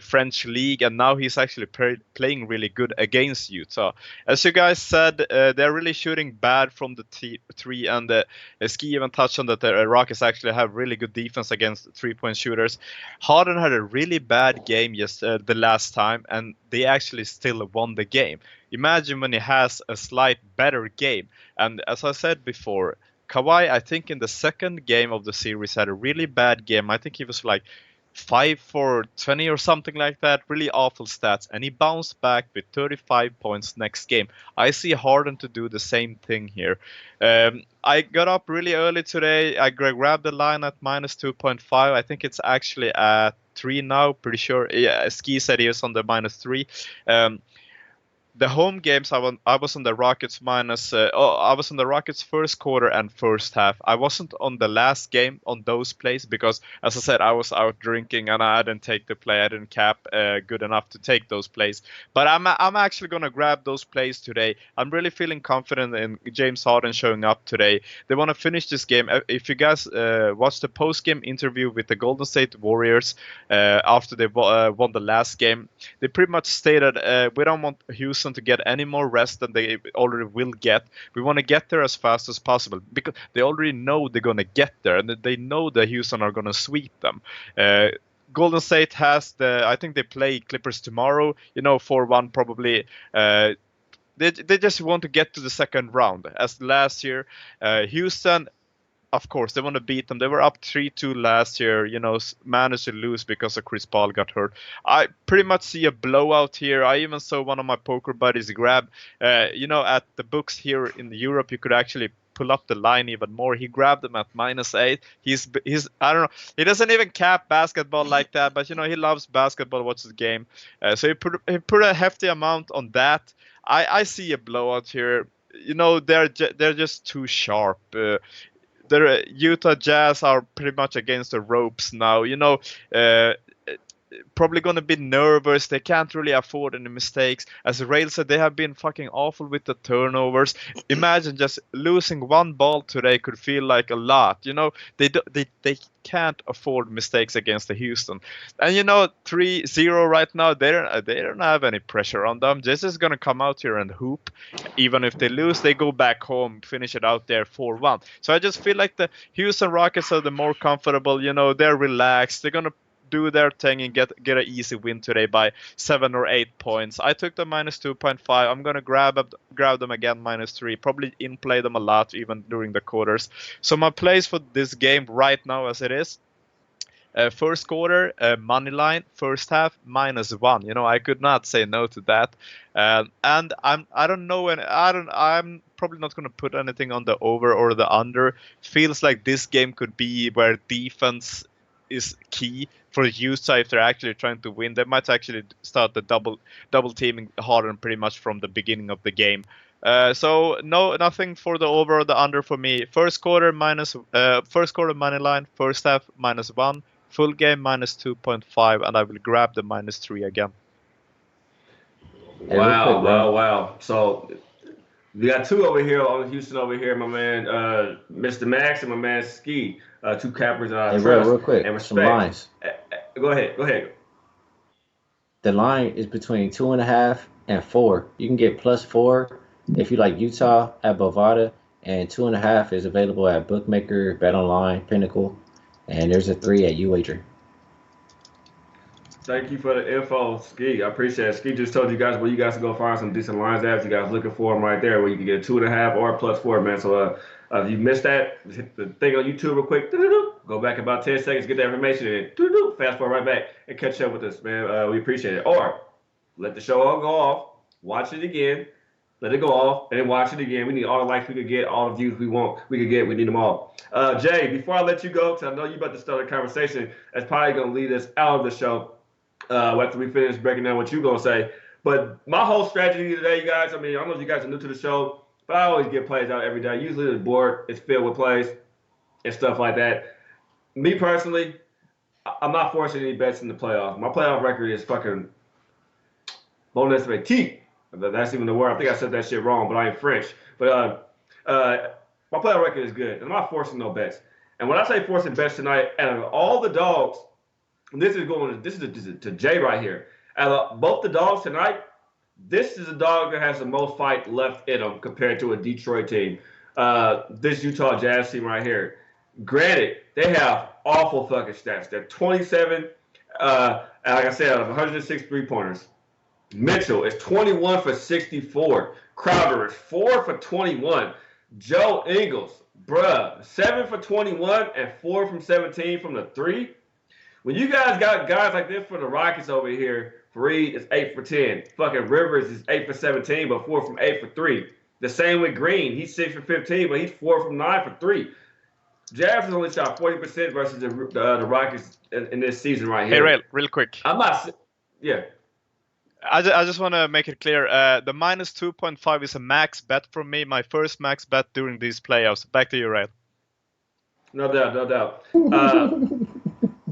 French league, and now he's actually playing really good against Utah. As you guys said, they're really shooting bad from the 3, and Ski even touched on that the Rockets actually have really good defense against 3-point shooters. Harden had a really bad game the last time, and they actually still won the game. Imagine when he has a slight better game. And as I said before, Kawhi, I think in the second game of the series had a really bad game. I think he was like 5 for 20 or something like that. Really awful stats. And he bounced back with 35 points next game. I see Harden to do the same thing here. I got up really early today. I grabbed the line at -2.5. I think it's actually at 3 now. Pretty sure. Yeah, Ski said he was on the -3. the home games, I was on the Rockets minus. I was on the Rockets first quarter and first half. I wasn't on the last game on those plays because, as I said, I was out drinking and I didn't take the play. I didn't cap good enough to take those plays. But I'm actually gonna grab those plays today. I'm really feeling confident in James Harden showing up today. They want to finish this game. If you guys watched the post game interview with the Golden State Warriors after they won the last game, they pretty much stated we don't want Houston to get any more rest than they already will get. We want to get there as fast as possible because they already know they're going to get there and they know that Houston are going to sweep them. Golden State has I think they play Clippers tomorrow, 4-1 probably. They just want to get to the second round. As last year, Houston, of course, they want to beat them. They were up 3-2 last year, managed to lose because of Chris Paul got hurt. I pretty much see a blowout here. I even saw one of my poker buddies grab, at the books here in Europe, you could actually pull up the line even more. He grabbed them at -8. He's I don't know. He doesn't even cap basketball like that, but he loves basketball, watches the game. So he put a hefty amount on that. I see a blowout here. They're just too sharp. The Utah Jazz are pretty much against the ropes now. Probably going to be nervous. They can't really afford any mistakes. As Rail said, they have been fucking awful with the turnovers. Imagine just losing one ball today could feel like a lot. They can't afford mistakes against the Houston. And 3-0 right now, they don't have any pressure on them. This is going to come out here and hoop. Even if they lose, they go back home, finish it out there 4-1. So I just feel like the Houston Rockets are the more comfortable. They're relaxed. They're going to do their thing and get an easy win today by 7 or 8 points. I took them -2.5. I'm gonna grab them again -3. Probably in play them a lot even during the quarters. So my plays for this game right now as it is. First quarter money line, first half -1. I could not say no to that. And I don't know, and I'm probably not going to put anything on the over or the under. Feels like this game could be where defense is key for Utah if they're actually trying to win. They might actually start the double teaming Harden pretty much from the beginning of the game. So nothing for the over or the under for me. First quarter money line, first half -1, full game -2.5, and I will grab the -3 again. Wow. So we got two over here on Houston over here, my man, Mr. Max and my man Ski, two cappers that I trust real quick, and respect. some lines. Go ahead. The line is between 2.5 and 4. You can get +4 if you like Utah at Bovada, and 2.5 is available at Bookmaker, BetOnline, Pinnacle, and there's a 3 at UWager. Thank you for the info, Ski. I appreciate it. Ski just told you guys where you guys can go find some decent lines at. If you guys looking for them right there, where you can get 2.5 or +4, man. So if you missed that, hit the thing on YouTube real quick. Go back about 10 seconds, get that information, and fast forward right back and catch up with us, man. We appreciate it. Or let the show all go off, watch it again, let it go off, and then watch it again. We need all the likes we could get, all the views we could get. We need them all. Jay, before I let you go, because I know you're about to start a conversation that's probably going to lead us out of the show. After we finish breaking down what you're going to say. But my whole strategy today, you guys, I don't know if you guys are new to the show, but I always get plays out every day. Usually the board is filled with plays and stuff like that. Me personally, I'm not forcing any bets in the playoffs. My playoff record is fucking bon esprit. That's even the word. I think I said that shit wrong, but I ain't French. But my playoff record is good. I'm not forcing no bets. And when I say forcing bets tonight, out of all the dogs, this is to Jay right here. Out of both the dogs tonight, this is a dog that has the most fight left in them compared to a Detroit team. This Utah Jazz team right here. Granted, they have awful fucking stats. They're 27, like I said, out of 106 3-pointers. Mitchell is 21 for 64. Crowder is 4 for 21. Joe Ingles, 7 for 21 and 4 from 17 from the 3. When you guys got guys like this for the Rockets over here, Fareed is 8 for 10. Fucking Rivers is 8 for 17, but 4 from 8 for 3. The same with Green. He's 6 for 15, but he's 4 from 9 for 3. Jazz has only shot 40% versus the Rockets in this season right here. Hey, real quick. I'm not. Yeah. I just want to make it clear. The minus 2.5 is a max bet from me. My first max bet during these playoffs. Back to you, Ray. No doubt, no doubt.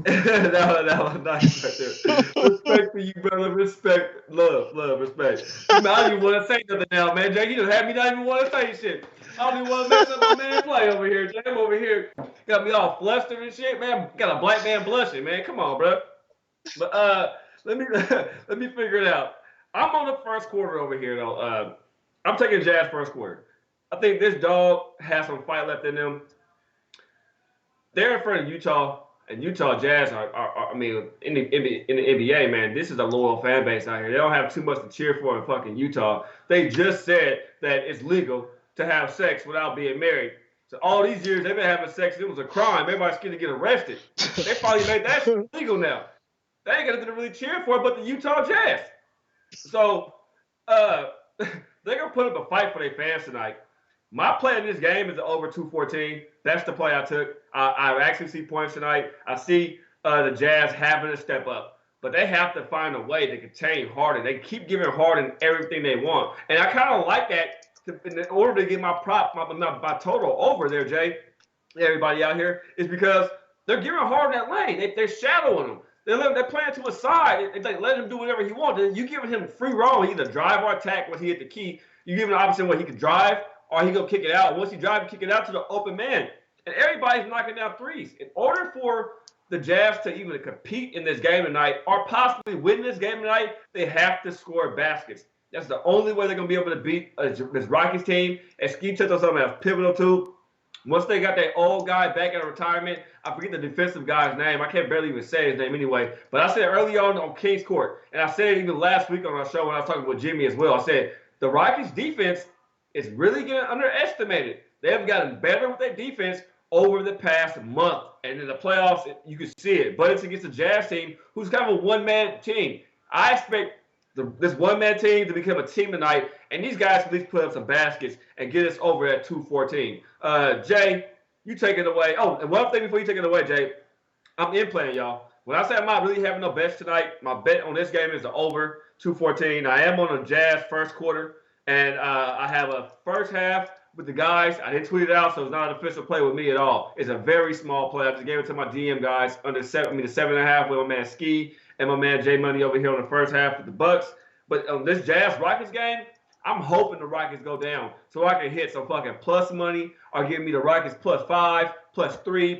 That was nice right there. Respect for you, brother. Respect, love, respect. I don't even want to say nothing now, man. Jay, you just had me not even want to say shit. I don't even want to mess up my man play over here. Jay, I'm over here. Got me all flustered and shit, man. Got a black man blushing, man. Come on, bro. But let me let me figure it out. I'm on the first quarter over here though. I'm taking Jazz first quarter. I think this dog has some fight left in them. They're in front of Utah, and Utah Jazz are I mean, in the NBA, man, this is a loyal fan base out here. They don't have too much to cheer for in fucking Utah. They just said that it's legal to have sex without being married. So all these years they've been having sex. It was a crime. Everybody's scared to get arrested. They probably made that shit legal now. They ain't got nothing to really cheer for but the Utah Jazz. So they're gonna put up a fight for their fans tonight. My play in this game is the over 214. That's the play I took. I actually see points tonight. I see the Jazz having to step up, but they have to find a way to contain Harden. They keep giving Harden everything they want, and I kind of like that. In order to get my my total over there, Jay, everybody out here, is because they're giving Harden that lane. They're shadowing him. They're playing to his side. They let him do whatever he wants. Then you giving him free roam, either drive or attack when he hit the key. You give him an option where he can drive or he go kick it out. Once he drive and kick it out to the open man. And everybody's knocking down threes. In order for the Jazz to even compete in this game tonight or possibly win this game tonight, they have to score baskets. That's the only way they're going to be able to beat this Rockets team. And Ski touched on something that's pivotal too. Once they got that old guy back in retirement, I forget the defensive guy's name. I can't barely even say his name anyway. But I said early on King's Court, and I said it even last week on our show when I was talking with Jimmy as well. I said the Rockets defense is really getting underestimated. They have gotten better with their defense over the past month. And in the playoffs, you can see it. But it's against a Jazz team who's kind of a one-man team. I expect this one-man team to become a team tonight, and these guys at least put up some baskets and get us over at 214. Jay, you take it away. Oh, and one thing before you take it away, Jay, I'm in playing, y'all. When I say I'm not really having no bets tonight, my bet on this game is the over 214. I am on a Jazz first quarter, and I have a first half with the guys. I didn't tweet it out, so it's not an official play with me at all. It's a very small play. I just gave it to my DM guys under the 7.5 with my man Ski and my man J Money over here on the first half with the Bucks. But on this Jazz Rockets game, I'm hoping the Rockets go down so I can hit some fucking plus money or give me the Rockets +5, +3,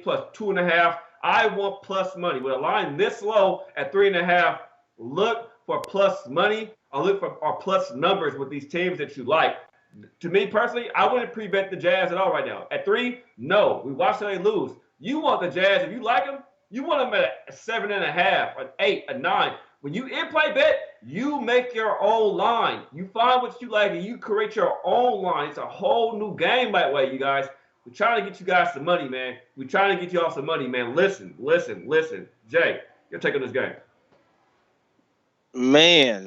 +2.5. I want plus money. With a line this low at 3.5, look for plus money or look for our plus numbers with these teams that you like. To me personally, I wouldn't pre-bet the Jazz at all right now. At 3, no. We watch how they lose. You want the Jazz, if you like them, you want them at a 7.5, an 8, a 9. When you in-play bet, you make your own line. You find what you like and you create your own line. It's a whole new game that way, you guys. We're trying to get you guys some money, man. We're trying to get you all some money, man. Listen. Jay, you're taking this game. Man,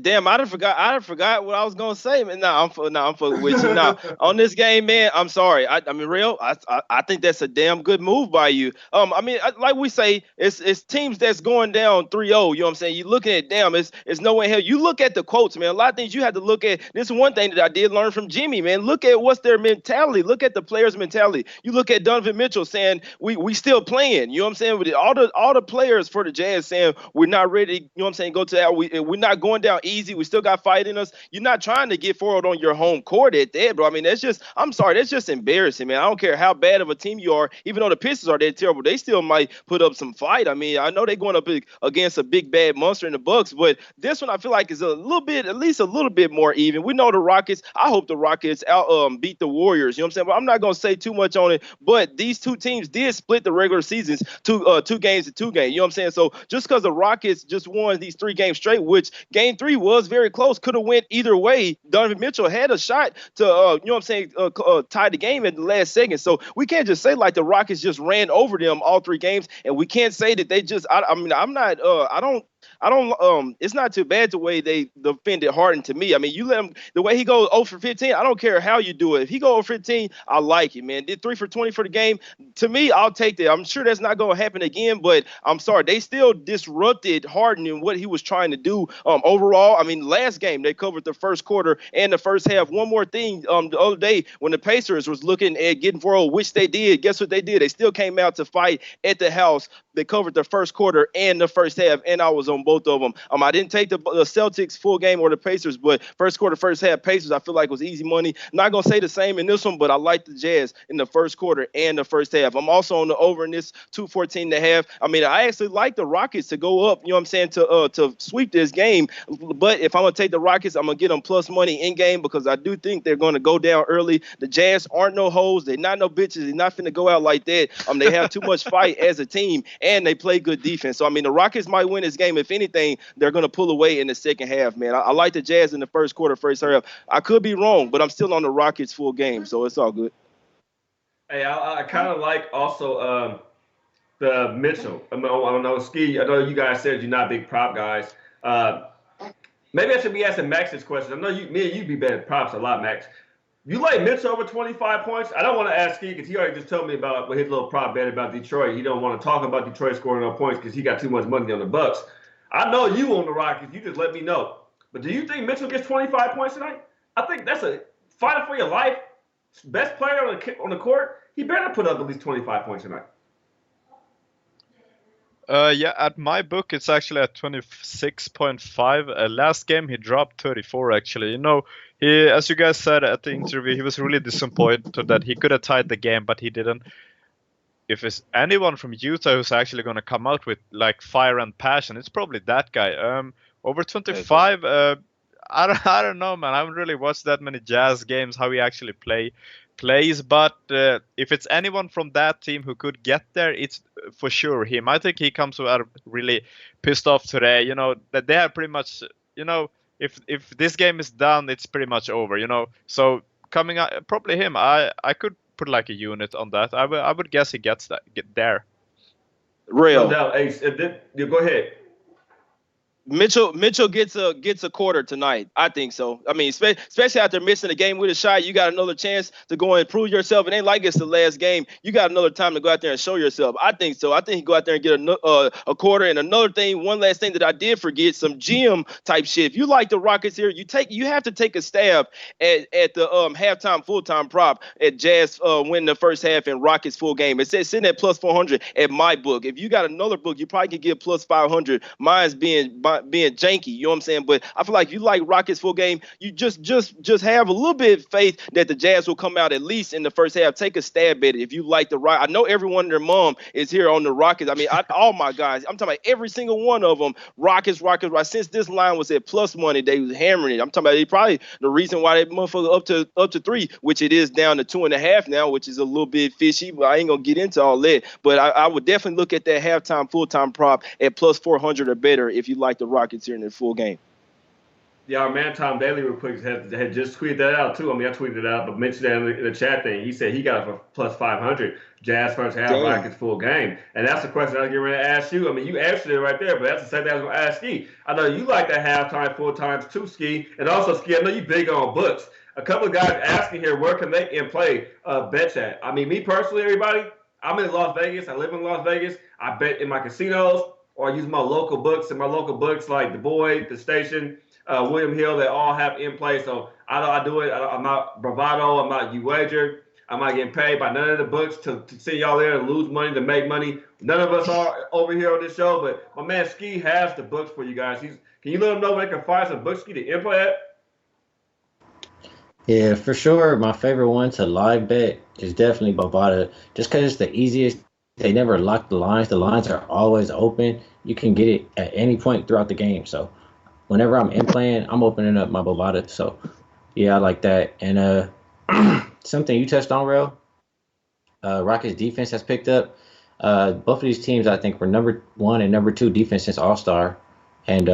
damn, I done forgot what I was gonna say. Man, I'm fucking with you. Now on this game, man, I'm sorry. I mean, real. I think that's a damn good move by you. I mean, like we say, it's teams that's going down 3-0. You know what I'm saying? You looking at damn, it's no way in hell. You look at the quotes, man. A lot of things you have to look at. This is one thing that I did learn from Jimmy, man. Look at what's their mentality. Look at the players' mentality. You look at Donovan Mitchell saying we still playing. You know what I'm saying? With all the players for the Jazz saying we're not ready. You know what I'm saying? Go to that. We're not going down easy. We still got fight in us. You're not trying to get forward on your home court at that, bro. I mean, I'm sorry. That's just embarrassing, man. I don't care how bad of a team you are. Even though the Pistons are that terrible, they still might put up some fight. I mean, I know they're going up against a big, bad monster in the Bucks, but this one I feel like is at least a little bit more even. We know the Rockets. I hope the Rockets beat the Warriors. You know what I'm saying? But I'm not going to say too much on it, but these two teams did split the regular seasons two games to 2 games. You know what I'm saying? So just because the Rockets just won these 3 games straight, which game 3 was very close, could have went either way. Donovan Mitchell had a shot to, you know what I'm saying, tie the game at the last second. So we can't just say like the Rockets just ran over them all 3 games, and we can't say that they just. I mean, I don't I don't. It's not too bad the way they defended Harden to me. I mean, you let him the way he goes 0 for 15. I don't care how you do it. If he go 0 for 15, I like it, man. Did 3 for 20 for the game. To me, I'll take that. I'm sure that's not going to happen again, but I'm sorry. They still disrupted Harden and what he was trying to do. Overall, I mean, last game they covered the first quarter and the first half. One more thing. The other day when the Pacers was looking at getting 4-0, which they did. Guess what they did? They still came out to fight at the house. They covered the first quarter and the first half, and I was on both of them. I didn't take the Celtics full game or the Pacers, but first quarter, first half, Pacers I feel like was easy money. Not gonna say the same in this one, but I like the Jazz in the first quarter and the first half. I'm also on the over in this 214.5. I mean, I actually like the Rockets to go up. You know what I'm saying, to sweep this game. But if I'm gonna take the Rockets, I'm gonna get them plus money in game because I do think they're gonna go down early. The Jazz aren't no hoes. They're not no bitches. They're not finna go out like that. They have too much fight as a team, and they play good defense. So I mean, the Rockets might win this game. If anything, they're gonna pull away in the second half, man. I like the Jazz in the first quarter, first half. I could be wrong, but I'm still on the Rockets full game, so it's all good. Hey, I kind of like also the Mitchell. I don't know, Ski. I know you guys said you're not big prop guys. Maybe I should be asking Max this question. I know me and you be betting props a lot, Max. You like Mitchell over 25 points? I don't want to ask Ski because he already just told me about his little prop bet about Detroit. He don't want to talk about Detroit scoring no points because he got too much money on the Bucks. I know you on the Rockets. You just let me know. But do you think Mitchell gets 25 points tonight? I think that's a fighter for your life. Best player on the court. He better put up at least 25 points tonight. Yeah, at my book, it's actually at 26.5. Last game, he dropped 34, actually. You know, as you guys said at the interview, he was really disappointed that he could have tied the game, but he didn't. If it's anyone from Utah who's actually going to come out with, like, fire and passion, it's probably that guy. Over 25, I don't know, man. I haven't really watched that many Jazz games, how he actually plays, but if it's anyone from that team who could get there, it's for sure him. I think he comes out really pissed off today. You know that they are pretty much, you know, if this game is done, it's pretty much over. You know, so coming out probably him. I could put like a unit on that. I would guess he get there. Real. No doubt. Hey, go ahead. Mitchell gets a quarter tonight. I think so. I mean, especially after missing a game with a shot, you got another chance to go and prove yourself. It ain't like it's the last game. You got another time to go out there and show yourself. I think so. I think he go out there and get a quarter. And another thing, one last thing that I did forget, some GM type shit. If you like the Rockets here, you have to take a stab at the halftime full-time prop at Jazz win the first half and Rockets full game. It says sitting at plus 400 at my book. If you got another book, you probably could get plus 500. Mine's being janky, you know what I'm saying? But I feel like if you like Rockets full game, you just have a little bit of faith that the Jazz will come out at least in the first half. Take a stab at it if you like the Rockets. I know everyone and their mom is here on the Rockets. I mean, all my guys, I'm talking about every single one of them. Rockets. Since this line was at plus money, they was hammering it. I'm talking about it probably the reason why that motherfucker up to 3, which it is down to 2.5 now, which is a little bit fishy. But I ain't gonna get into all that. But I would definitely look at that halftime full-time prop at plus 400 or better if you like the Rockets here in the full game. Yeah, our man Tom Daly real quick had just tweeted that out too. I mean, I tweeted it out, but mentioned that in the chat thing. He said he got it for plus 500. Jazz first half, Rockets full game. And that's the question I was getting ready to ask you. I mean, you answered it right there, but that's the same thing I was going to ask Ski. I know you like that halftime, full times too, Ski. And also, Ski, I know you big on books. A couple of guys asking here, where can they play bets at? I mean, me personally, everybody, I'm in Las Vegas. I live in Las Vegas. I bet in my casinos or I use my local books. And my local books like The Boy, The Station, William Hill, they all have in play. So I do it. I'm not bravado. I'm not you wager. I'm not getting paid by none of the books to see y'all there and lose money, to make money. None of us are over here on this show, but my man Ski has the books for you guys. Can you let them know where they can find some books, Ski, to in play at? Yeah, for sure. My favorite one to live bet is definitely Bovada, just because it's the easiest. They never lock the lines. The lines are always open. You can get it at any point throughout the game. So whenever I'm in playing, I'm opening up my Bovada. So yeah, I like that. And something you touched on, Real. Rockets defense has picked up. Both of these teams, I think, were number 1 and number 2 defense since All-Star. And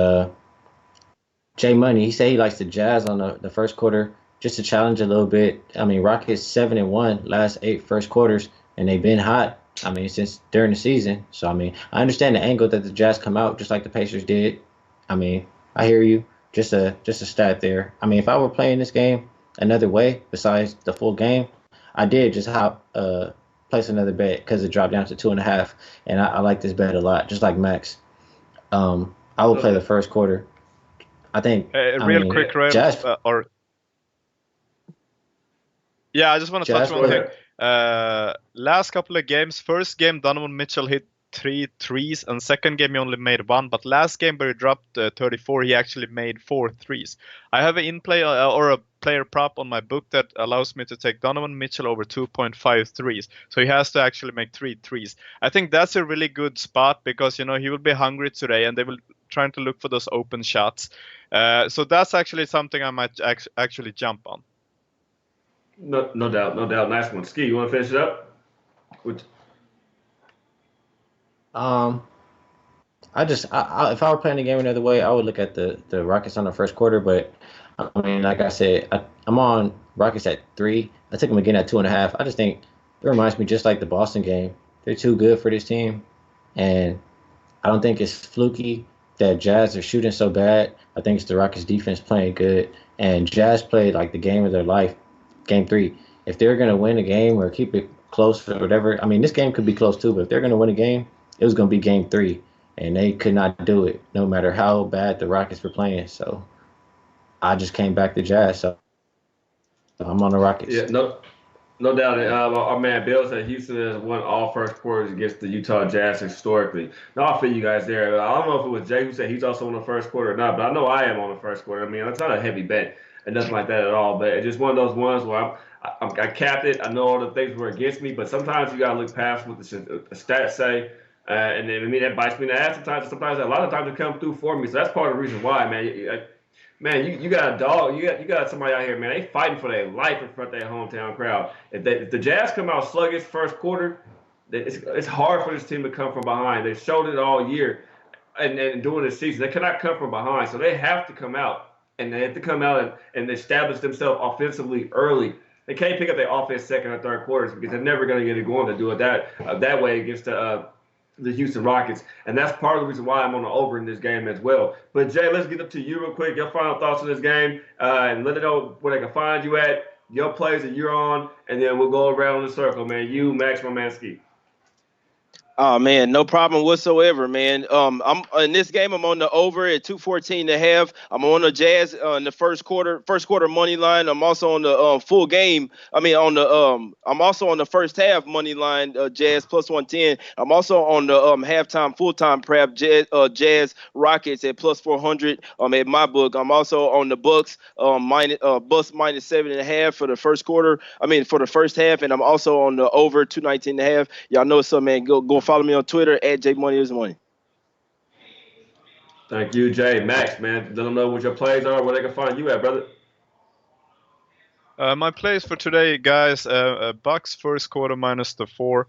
Jay Money, he said he likes the Jazz on the first quarter just to challenge a little bit. I mean, Rockets 7-1 last 8 first quarters, and they've been hot. I mean, since during the season. So I mean, I understand the angle that the Jazz come out just like the Pacers did. I mean, I hear you. Just a stat there. I mean, if I were playing this game another way besides the full game, I did just place another bet because it dropped down to 2.5, and I like this bet a lot, just like Max. I will play the first quarter. I think. I Real mean, quick, Rail, Jazz. Yeah, I just want to touch Jazz one thing. Okay. Last couple of games, first game Donovan Mitchell hit 3 threes, and second game he only made 1. But last game where he dropped 34, he actually made 4 threes. I have an in-play or a player prop on my book that allows me to take Donovan Mitchell over 2.5 threes. So he has to actually make 3 threes. I think that's a really good spot because, he will be hungry today and they will trying to look for those open shots. So that's actually something I might actually jump on. No doubt, no doubt. Nice one. Ski, you want to finish it up? If I were playing the game another way, I would look at the Rockets on the first quarter. But I mean, like I said, I'm on Rockets at 3. I took them again at 2.5. I just think it reminds me just like the Boston game. They're too good for this team, and I don't think it's fluky that Jazz are shooting so bad. I think it's the Rockets defense playing good, and Jazz played like the game of their life, game 3. If they're gonna win a game or keep it close or whatever, I mean, this game could be close too. But if they're gonna win a game, it was gonna be game 3, and they could not do it, no matter how bad the Rockets were playing. So I just came back to Jazz. So I'm on the Rockets. Yeah, no doubt. Our man Bill said Houston has won all first quarters against the Utah Jazz historically. Now, I feel you guys there. I don't know if it was Jay who said he's also on the first quarter or not, but I know I am on the first quarter. I mean, it's not a heavy bet and nothing like that at all, but it's just one of those ones where I capped it. I know all the things were against me, but sometimes you got to look past what the stats say. And then, I mean, that bites me in the ass sometimes. A lot of times it comes through for me. So that's part of the reason why, man. Man, you got a dog. You got somebody out here, man. They fighting for their life in front of their hometown crowd. If the Jazz come out sluggish first quarter, it's hard for this team to come from behind. They've showed it all year, and during the season, they cannot come from behind. So they have to come out, and they have to come out and establish themselves offensively early. They can't pick up their offense second or third quarters because they're never going to get it going to do it that way against the Houston Rockets, and that's part of the reason why I'm on the over in this game as well. But Jay, let's get up to you real quick. Your final thoughts on this game, and let it know where they can find you at, your plays that you're on, and then we'll go around the circle, man. You, Max, my man, Ski. Oh man, no problem whatsoever, man. I'm in this game. I'm on the over at 214.5. I'm on the Jazz in the first quarter money line. I'm also on the full game. I mean, I'm also on the first half money line. Jazz plus 110. I'm also on the halftime full time prep. Jazz Rockets at plus 400. At my book. I'm also on the Bucks Bucks minus 7.5 for the first quarter. I mean for the first half, and I'm also on the over 219.5. Y'all know something, man. Go follow me on Twitter at JMoneyIsMoney. Thank you, Jay. Max, man, let them know what your plays are, where they can find you at, brother. My plays for today, guys, Bucks first quarter minus the 4.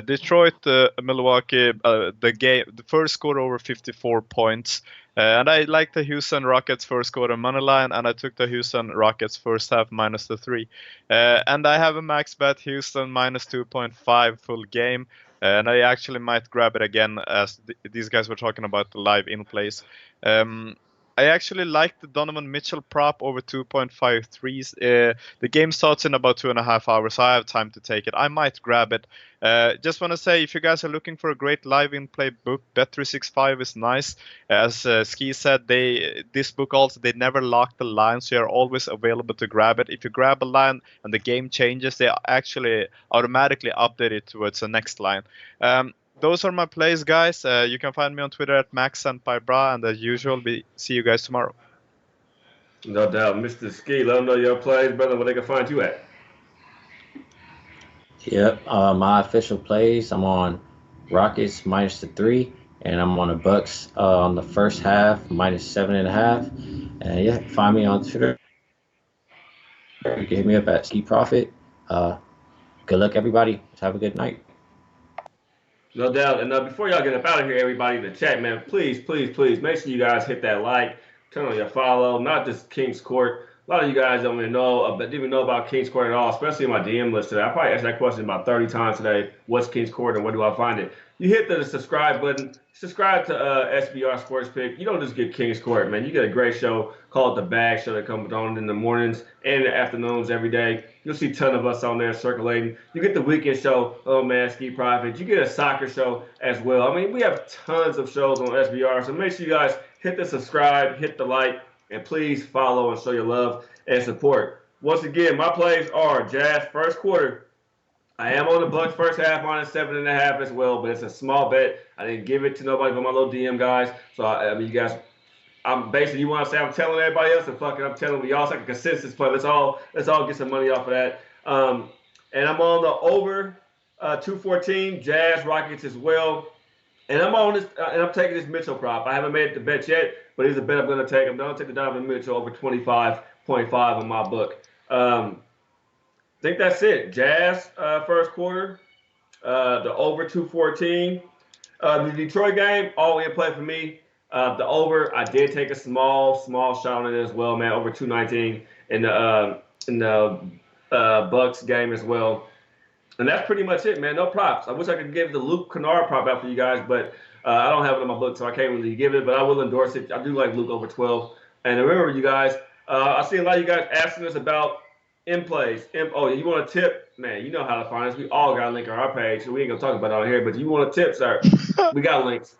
Detroit, Milwaukee, the first quarter over 54 points. And I like the Houston Rockets first quarter money line, and I took the Houston Rockets first half minus the 3. And I have a max bet Houston minus 2.5 full game. And I actually might grab it again as these guys were talking about the live in plays. I actually like the Donovan Mitchell prop over 2.5 threes. The game starts in about 2.5 hours, so I have time to take it. I might grab it. Just want to say, if you guys are looking for a great live in-play book, Bet365 is nice. As Ski said, this book also, they never lock the line, so you're always available to grab it. If you grab a line and the game changes, they actually automatically update it towards the next line. Those are my plays, guys. You can find me on Twitter at MaxSandPyBra, and as usual, we see you guys tomorrow. No doubt. Mr. Ski, let them know your plays, brother, where they can find you at. Yep. My official plays, I'm on Rockets minus the 3, and I'm on the Bucks on the first half minus 7.5. And yeah, find me on Twitter. You can hit me up at Ski Profit. Good luck, everybody. Have a good night. No doubt. And before y'all get up out of here, everybody in the chat, man, please, make sure you guys hit that like, turn on your follow, not just King's Court, A lot of you guys don't even know, didn't even know about King's Court at all, especially in my DM list today. I probably asked that question about 30 times today. What's King's Court and where do I find it? You hit the subscribe button. Subscribe to SBR Sports Pick. You don't just get King's Court, man. You get a great show called The Bag Show that comes on in the mornings and the afternoons every day. You'll see a ton of us on there circulating. You get the weekend show, Oh Man, Ski Profit. You get a soccer show as well. I mean, we have tons of shows on SBR, so make sure you guys hit the subscribe, hit the like, and please follow and show your love and support. Once again, my plays are Jazz first quarter. I am on the Bucks first half -7.5 as well, but it's a small bet. I didn't give it to nobody but my little DM guys. So I mean, you guys, I'm basically, you want to say I'm telling everybody else, and fucking I'm telling y'all. It's like a consensus play. Let's all get some money off of that. And I'm on the over 214 Jazz Rockets as well. And I'm on this, and I'm taking this Mitchell prop. I haven't made the bet yet, but it's a bet I'm going to take. I'm going to take the Donovan Mitchell over 25.5 on my book. I think that's it. Jazz first quarter, the over 214. The Detroit game, all in play for me. The over, I did take a small shot on it as well, man. Over 219 in the Bucks game as well. And that's pretty much it, man. No props. I wish I could give the Luke Kennard prop out for you guys, but I don't have it in my book, so I can't really give it. But I will endorse it. I do like Luke over 12. And remember, you guys, I see a lot of you guys asking us about in-plays. Oh, you want a tip? Man, you know how to find us. We all got a link on our page, so we ain't going to talk about it on here. But you want a tip, sir? We got links.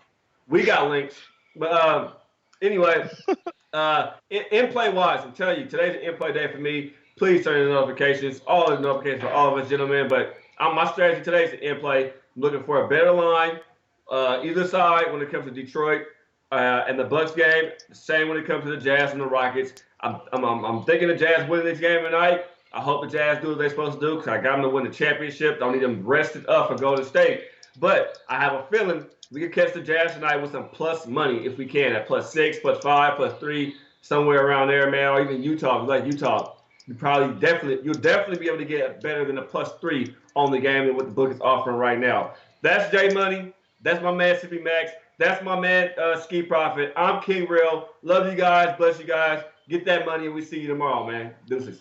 But anyway, in-play-wise, I'm telling you, today's an in-play day for me. Please turn on the notifications, all the notifications for all of us, gentlemen. But my strategy today is to in-play. I'm looking for a better line either side when it comes to Detroit and the Bucks game. The same when it comes to the Jazz and the Rockets. I'm thinking the Jazz winning this game tonight. I hope the Jazz do what they're supposed to do because I got them to win the championship. Don't need them rested up for Golden State. But I have a feeling we can catch the Jazz tonight with some plus money if we can at +6, +5, +3, somewhere around there, man. Or even Utah. If you like Utah, you'll definitely be able to get better than a +3 on the game than what the book is offering right now. That's J Money. That's my man Sippy Max. That's my man Ski Profit. I'm King Real. Love you guys. Bless you guys. Get that money, and we see you tomorrow, man. Deuces.